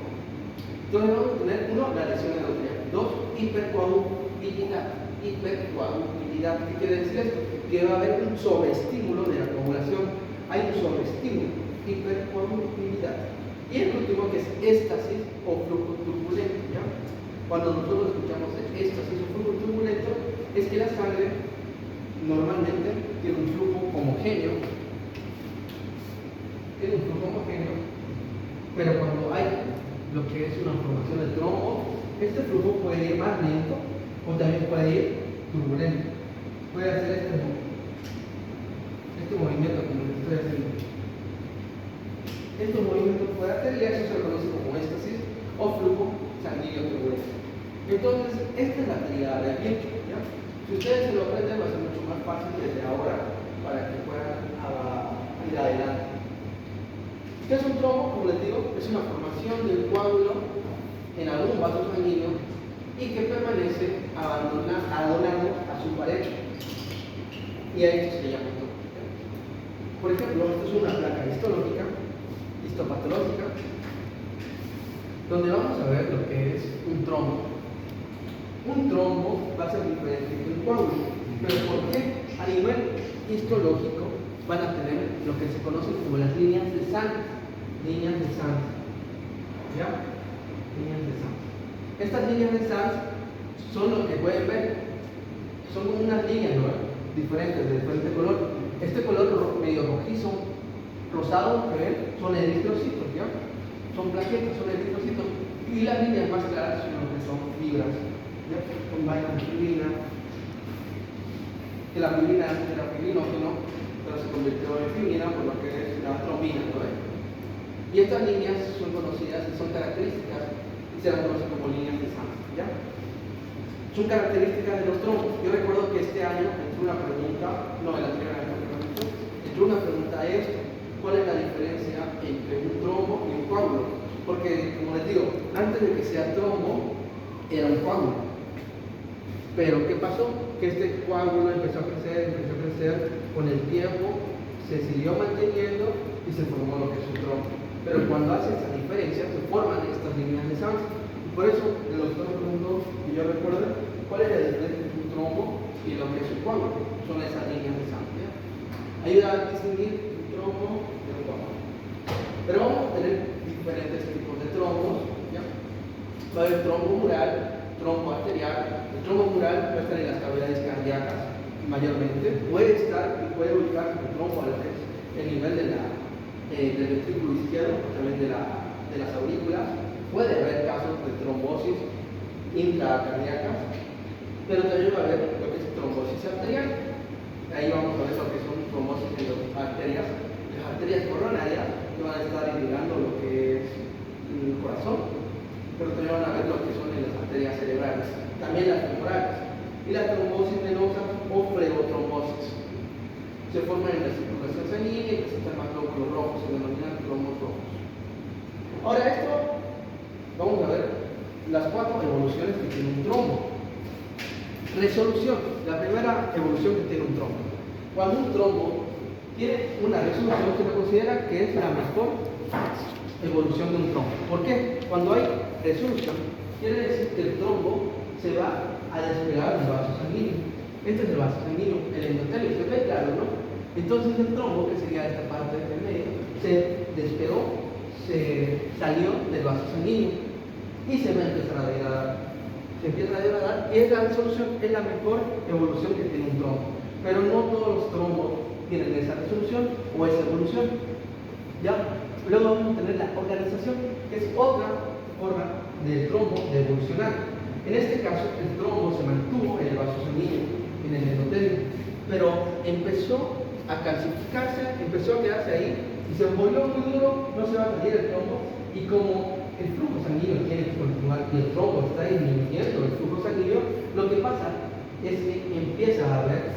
Entonces vamos a tener, uno, la lesión endotelial, dos, hipercoagulabilidad. Hipercoagulabilidad, ¿qué quiere decir esto? Que va a haber un sobreestímulo de la coagulación, hay un sobreestímulo, hipercoagulabilidad. Y el último, que es éstasis o flujo turbulento. ¿Ya? Cuando nosotros escuchamos éstasis o flujo turbulento, es que la sangre normalmente tiene un flujo homogéneo, pero cuando hay lo que es una formación de trombo, este flujo puede ir más lento o también puede ir turbulento. Puede hacer este movimiento como lo que estoy haciendo. Estos movimientos puede hacer y eso se conoce como éstasis o flujo sanguíneo turbulento. Entonces, esta es la triada de Virchow, ¿ya? Si ustedes se lo aprenden, va a ser mucho más fácil desde ahora para que puedan ir adelante. ¿Qué es un trombo? Como les digo, es una formación del coágulo en algún vaso sanguíneo y que permanece adonado a su pared. Y a esto se llama trombo. Por ejemplo, esto es una placa histológica, histopatológica, donde vamos a ver lo que es un trombo. Un trombo va a ser diferente que un coágulo, pero ¿por qué? A nivel histológico van a tener lo que se conocen como las líneas de sangre. Líneas de sangre. ¿Ya? Líneas de sangre. Estas líneas de sangre son lo que pueden ver. Son como unas líneas, ¿no? Diferentes, de diferente color. Este color medio rojizo, rosado que ven, son eritrocitos, ¿ya? Son plaquetas, son eritrocitos. Y las líneas más claras son lo que son fibras. ¿Ya? Con vaina fibrina. Que la fibrina antes era fibrinógeno, pero se convirtió en fibrina por lo que es la trombina, ¿no? Y estas líneas son conocidas y son características y se las conoce como líneas de sangre, ¿ya? Son características de los trombos. Yo recuerdo que este año entró una pregunta, no, el anterior año, entró una pregunta a esto: ¿cuál es la diferencia entre un trombo y un coágulo? Porque, como les digo, antes de que sea trombo, era un coágulo. Pero, ¿qué pasó? Que este coágulo empezó a crecer, con el tiempo se siguió manteniendo y se formó lo que es un trombo. Pero cuando hace esta diferencia, se forman estas líneas de sangre. Por eso, en los dos preguntó, que yo recuerdo, ¿cuál es la diferencia entre un trombo y lo que es un coágulo? Son esas líneas de sangre. Ayuda a distinguir un trombo de un coágulo. Pero vamos a tener diferentes tipos de trombos, ¿ya? Va a haber trombo mural, trombo arterial. El trombo mural puede estar en las cavidades cardíacas mayormente. Puede estar y puede ubicarse el trombo a la vez el nivel del ventrículo izquierdo, también de las aurículas. Puede haber casos de trombosis intracardíacas, pero también va a haber lo que es trombosis arterial. ahí vamos a ver lo que son trombosis en las arterias coronarias, que van a estar irrigando lo que es el corazón, pero también van a ver lo que son en las arterias cerebrales, también las temporales. Y la trombosis venosa o flebotrombosis se forman en la circulación sanguínea y presentan más glóbulos rojos, se denominan glóbulos rojos. Ahora esto, vamos a ver las 4 evoluciones que tiene un trombo. Resolución, la primera evolución que tiene un trombo. Cuando un trombo tiene una resolución, se le considera que es la mejor evolución de un trombo. ¿Por qué? Cuando hay resolución, quiere decir que el trombo se va a despegar del vaso sanguíneo. Este es el vaso sanguíneo, el endotelio, se ve claro, ¿no? Entonces el trombo, que sería esta parte del medio, se despegó, se salió del vaso sanguíneo y se va a empezar a degradar. Se empieza a degradar y esa resolución es la mejor evolución que tiene un trombo. Pero no todos los trombos tienen esa resolución o esa evolución. ¿Ya? Luego vamos a tener la organización, que es otra forma del trombo de evolucionar. En este caso, el trombo se mantuvo en el vaso sanguíneo, en el endotelio, pero empezó a calcificarse, empezó a quedarse ahí y se volvió muy duro, no se va a salir el trombo. Y como el flujo sanguíneo tiene que continuar y el trombo está disminuyendo el flujo sanguíneo, lo que pasa es que empieza a haber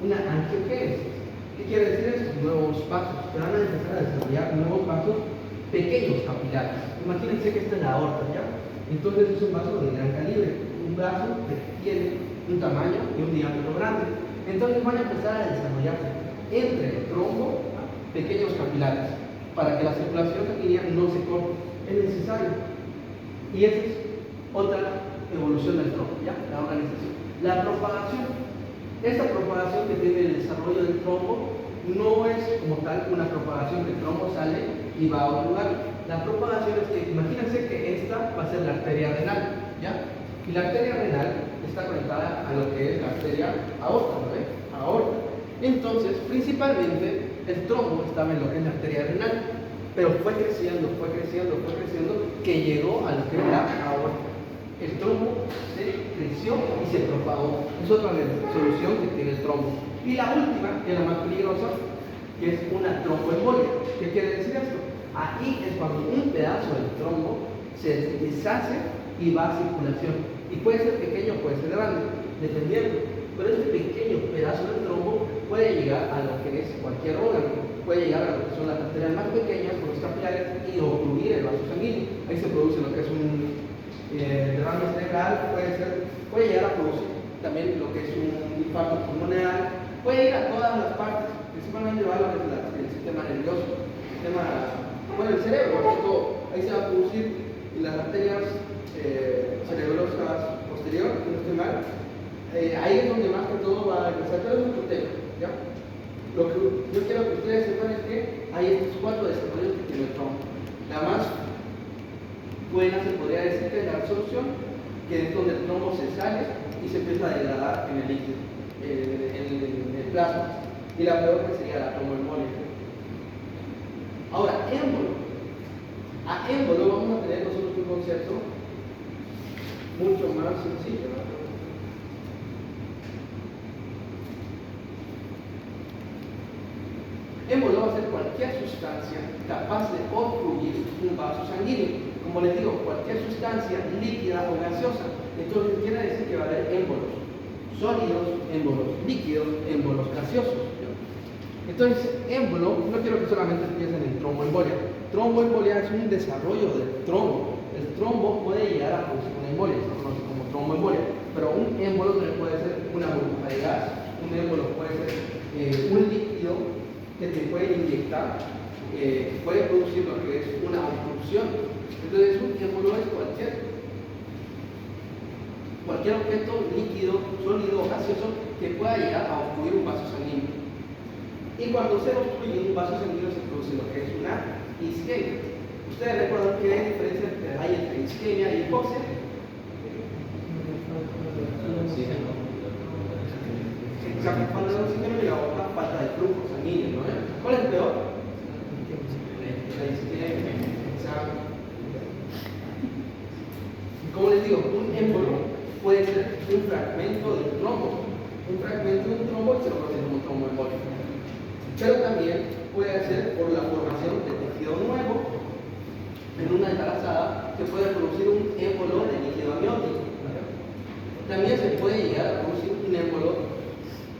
una angiogénesis. ¿Qué quiere decir esto? Nuevos vasos, se van a empezar a desarrollar nuevos vasos pequeños capilares. Imagínense que esta es la aorta, ¿ya? Entonces es un vaso de gran calibre, un vaso que tiene un tamaño y un diámetro grande. Entonces van a empezar a desarrollarse entre el trombo pequeños capilares para que la circulación sanguínea no se corte. Es necesario. Y esa es otra evolución del trombo, ¿ya? La organización. La propagación. Esta propagación que tiene el desarrollo del trombo no es como tal una propagación que el trombo sale y va a un lugar. La propagación es que, imagínense que esta va a ser la arteria renal, ¿ya? Y la arteria renal está conectada a lo que es la arteria aorta, ¿no ves? Aorta. Entonces, principalmente, el trombo estaba en lo que es la arteria renal, pero fue creciendo, que llegó a lo que es la aorta. El trombo se creció y se propagó. Es otra solución que tiene el trombo. Y la última, que es la más peligrosa, que es una tromboembolia. ¿Qué quiere decir esto? Ahí es cuando un pedazo del trombo se deshace y va a circulación. Y puede ser pequeño, puede ser grande, dependiendo. Pero este pequeño pedazo del trombo puede llegar a lo que es cualquier órgano. Puede llegar a lo que son las arterias más pequeñas, los capilares, y obstruir el vaso sanguíneo. Ahí se produce lo que es un derrame cerebral, puede llegar a producir también lo que es un infarto pulmonar, puede ir a todas las partes, principalmente va a lo que es el sistema nervioso, el cerebro, ahí se va a producir las arterias cerebrosas posteriores, si no estoy mal, ahí es donde más que todo va a empezar, pero es otro tema, ¿ya? Lo que yo quiero que ustedes sepan es que hay estos 4 desarrollos que tiene el trombo. La más buena se podría decir que es la resolución, que es donde el trombo se sale y se empieza a degradar en el líquido, en el plasma. Y la peor que sería la tromboembolia. Ahora, émbolo. A émbolo vamos a tener nosotros un concepto mucho más sencillo, ¿no? Émbolo va a ser cualquier sustancia capaz de obstruir un vaso sanguíneo. Como les digo, cualquier sustancia líquida o gaseosa. Entonces quiere decir que va a haber émbolos sólidos, émbolos líquidos, émbolos gaseosos. Entonces, émbolo, no quiero que solamente piensen en tromboembolia. Tromboembolia es un desarrollo del trombo. El trombo puede llegar a producir una embolia, se conoce como tromboembolia. Pero un émbolo también puede ser una burbuja de gas, un émbolo puede ser un líquido que te puede inyectar, puede producir lo que es una obstrucción. Entonces, un émbolo es cualquier objeto líquido, sólido o gaseoso que pueda llegar a obstruir un vaso sanguíneo. Y cuando se obstruye un vaso sanguíneo se produce lo que es una isquemia. ¿Ustedes recuerdan qué diferencia hay entre isquemia y hipoxia? Exacto, cuando el oxígeno y la otra falta de flujo sanguíneo, ¿no? ¿Cuál es peor? La isquemia. Exacto. Como les digo, un émbolo puede ser un fragmento del trombo. un fragmento de un trombo y se lo considera como un trombo embólico. Pero también puede ser por la formación de tejido nuevo en una embarazada que puede producir un émbolo de líquido amniótico. También se puede llegar a producir un émbolo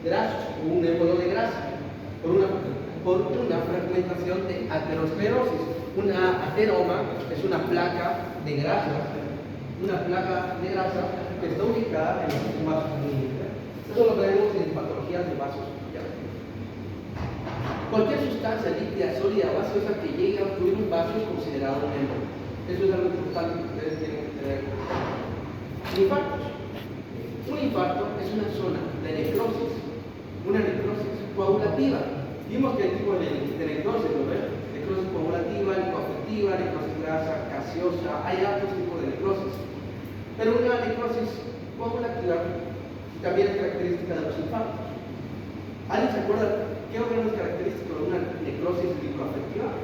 graso o un émbolo de grasa por una fragmentación de aterosclerosis. Una ateroma es una placa de grasa que está ubicada en los vasos sanguíneos. Eso lo vemos en patologías de vasos. Cualquier sustancia líquida, sólida o gaseosa que llegue a obstruir un vaso es considerado un émbolo. Eso es algo importante que ustedes tienen que tener. Infartos. Un infarto es una zona de necrosis, una necrosis coagulativa. Vimos que hay tipos de necrosis, ¿no ven? Necrosis coagulativa, lipoafectiva, necrosis grasa, gaseosa, hay altos tipos de necrosis. Pero una necrosis coagulativa también es característica de los infartos. ¿Alguien se acuerda qué órgano es característico de una necrosis lipoafectiva?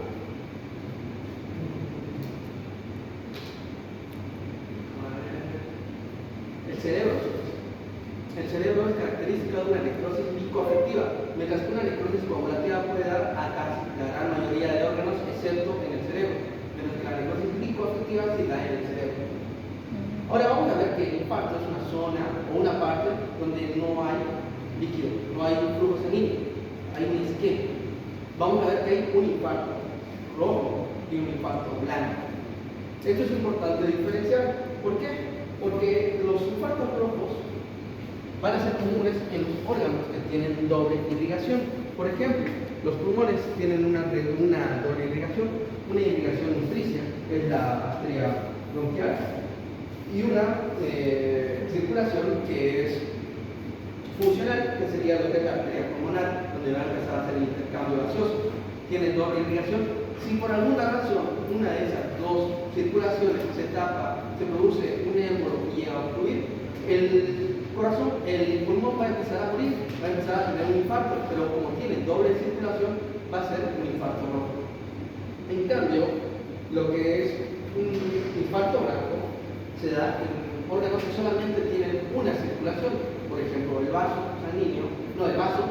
El cerebro. El cerebro es característica de una necrosis lipoafectiva, mientras que una necrosis coagulativa puede dar a casi la gran mayoría de órganos, excepto en el cerebro, mientras que la necrosis lipoafectiva sí da en el cerebro. Ahora vamos a ver que el infarto es una zona o una parte donde no hay líquido, no hay flujo sanguíneo, hay un esquema. Vamos a ver que hay un infarto rojo y un infarto blanco. Esto es importante diferenciar. ¿Por qué? Porque los infartos rojos van a ser comunes en los órganos que tienen doble irrigación. Por ejemplo, los pulmones tienen una doble irrigación, una irrigación nutricia, que es la arteria bronquial, y una circulación que es funcional, que sería lo que es la arteria pulmonar, donde va a empezar a hacer el intercambio gaseoso. Tiene doble irrigación. Si por alguna razón una de esas dos circulaciones se tapa, se produce un émbolo y llega a obstruir, el pulmón va a empezar a morir, va a empezar a tener un infarto, pero como tiene doble circulación, va a ser un infarto rojo. En cambio, lo que es un infarto blanco se da en órganos que solamente tienen una circulación, por ejemplo, el vaso sanguíneo, no, el vaso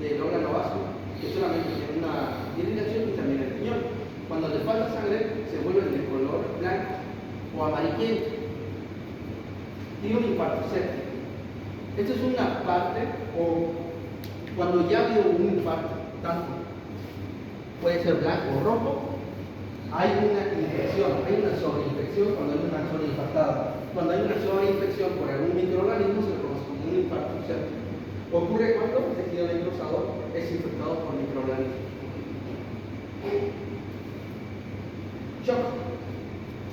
del órgano vaso, que solamente tiene una irrigación, y también el riñón. Cuando le falta sangre, se vuelve de color blanco o amarillento. Y un infarto séptico. Esta es una parte, o cuando ya ha habido un infarto, tanto puede ser blanco o rojo, hay una infección, hay una sobreinfección cuando hay una zona infartada. Cuando hay una sobreinfección por algún microorganismo se le conoce como un infarto séptico. Ocurre cuando el tejido necrosado es infectado por microorganismos. Shock.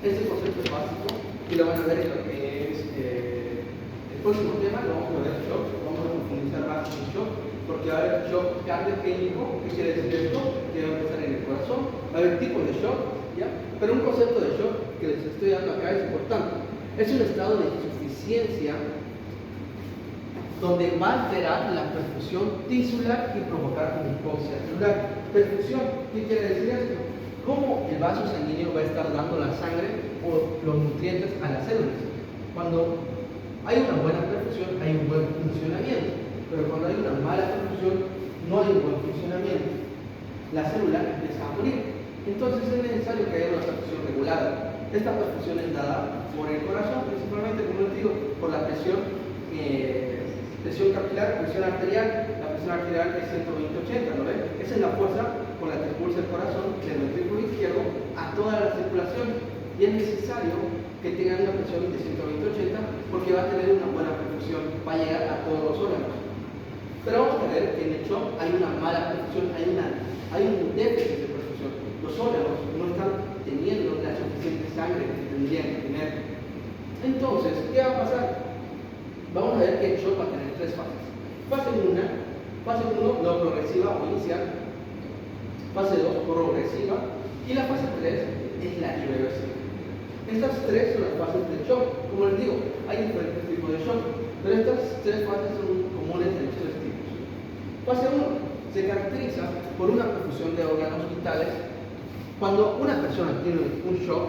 Este concepto es básico y lo van a ver en lo que es el próximo tema. Lo vamos a ver shock, vamos a profundizar más en shock, porque va a haber shock cardioquímico. ¿Qué quiere decir esto? Que va a empezar en el corazón. Va a haber tipos de shock, ¿ya? Pero un concepto de shock que les estoy dando acá es importante. Es un estado de insuficiencia donde va a alterar la perfusión tisular y provocar una hipoxia celular. Perfusión, ¿qué quiere decir esto? Cómo el vaso sanguíneo va a estar dando la sangre o los nutrientes a las células. Cuando hay una buena perfusión, hay un buen funcionamiento, pero cuando hay una mala perfusión, no hay un buen funcionamiento. La célula empieza a morir. Entonces es necesario que haya una perfusión regulada. Esta perfusión es dada por el corazón, principalmente, como les digo, por la presión capilar, presión arterial. La presión arterial es 120/80, ¿no ven? Esa es la fuerza con la que impulsa el corazón del ventrículo izquierdo a toda la circulación. Y es necesario que tengan una presión de 120/80 porque va a tener una buena perfusión, va a llegar a todos los órganos. Pero vamos a ver que en el shock hay una mala perfusión, hay un déficit de perfusión. Los órganos no están teniendo la suficiente sangre que tendrían que tener. Entonces, ¿qué va a pasar? Vamos a ver que el shock va a tener tres fases. Fase 1, no progresiva o inicial. Fase 2, progresiva. Y la fase 3 es la irreversible. Estas tres son las fases del shock. Como les digo, hay diferentes tipos de shock, pero estas tres fases son comunes en los tres tipos. Fase 1 se caracteriza por una perfusión de órganos vitales. Cuando una persona tiene un shock,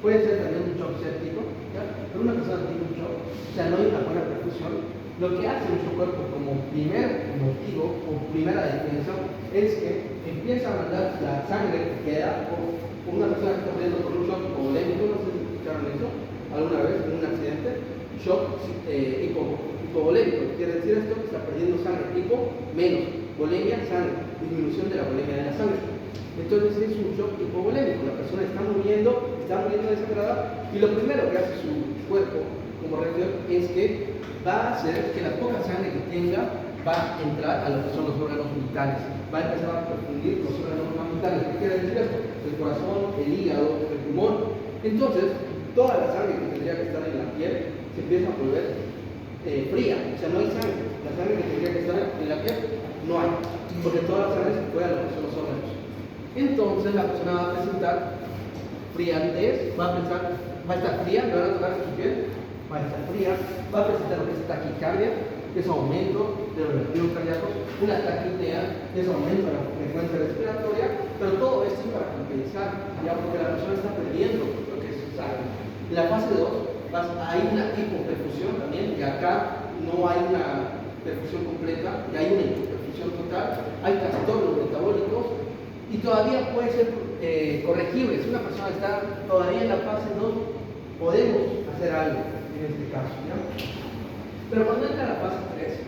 puede ser también un shock séptico, ¿ya? Pero una persona tiene un shock, o sea, no hay una buena perfusión, Lo que hace nuestro cuerpo como primer motivo o primera defensa es que empieza a mandar la sangre que queda por una persona que está perdiendo por un shock hipovolémico, no sé si escucharon eso alguna vez en un accidente, shock hipovolémico, quiere decir esto que está perdiendo sangre, hipo menos, volemia, sangre, disminución de la volemia de la sangre. Entonces es un shock hipovolémico, la persona está muriendo desangrada y lo primero que hace su cuerpo como reacción es que va a hacer que la poca sangre que tenga va a entrar a lo que son los órganos vitales, va a empezar a perfundir los órganos más vitales. ¿Qué quiere decir esto? El corazón, el hígado, el pulmón. Entonces, toda la sangre que tendría que estar en la piel se empieza a volver fría, o sea, no hay sangre. La sangre que tendría que estar en la piel no hay, porque toda la sangre se fue a lo que son los órganos. Entonces, la persona va a presentar frialdez, va a estar fría, le van a tocar su piel, va a estar fría, va a presentar lo que es taquicardia, que es aumento de los latidos cardíacos, una taquipnea, que es aumento de la frecuencia respiratoria, pero todo esto es para compensar, ya porque la persona está perdiendo lo que es sangre. En la fase 2 hay una hipoperfusión también, que acá no hay una perfusión completa, y hay una hipoperfusión total, hay trastornos metabólicos, y todavía puede ser corregible. Si una persona está todavía en la fase 2, podemos hacer algo en este caso, ¿ya? Pero cuando entra a la fase 3,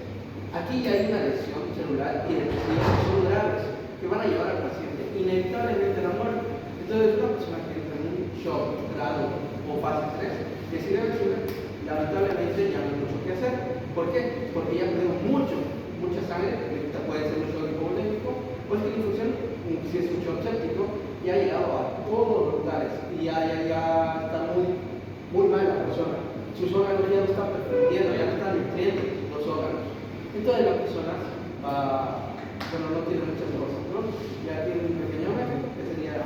aquí ya hay una lesión celular y de lesiones que son graves, que van a llevar al paciente inevitablemente a la muerte. Entonces, una persona que entra en un shock, grado o fase 3, decide lamentablemente ya no hay mucho que hacer. ¿Por qué? Porque ya tenemos mucha sangre, que puede ser un shock hipovolémico, o es que la infusión, si es un shock séptico, ya ha llegado a todos los lugares y ya está muy mal la persona. Sus órganos ya no están perfundiendo, ya no están nutriendo los órganos. Entonces la persona no tiene muchas cosas, ¿no? Ya tiene un pequeño ejemplo que sería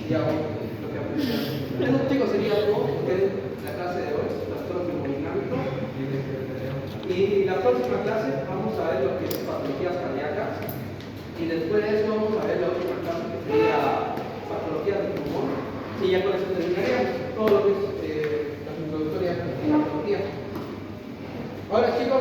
ya lo que aprendieron. Eso, chicos, sería todo lo que es la clase de hoy, trastornos hemodinámicos. Y la próxima clase vamos a ver lo que es patologías cardíacas. Y después de eso vamos a ver la última clase que sería patologías del pulmón. Y ya con eso terminaríamos todo lo que es las introductorias de la patología. Ahora, chicos,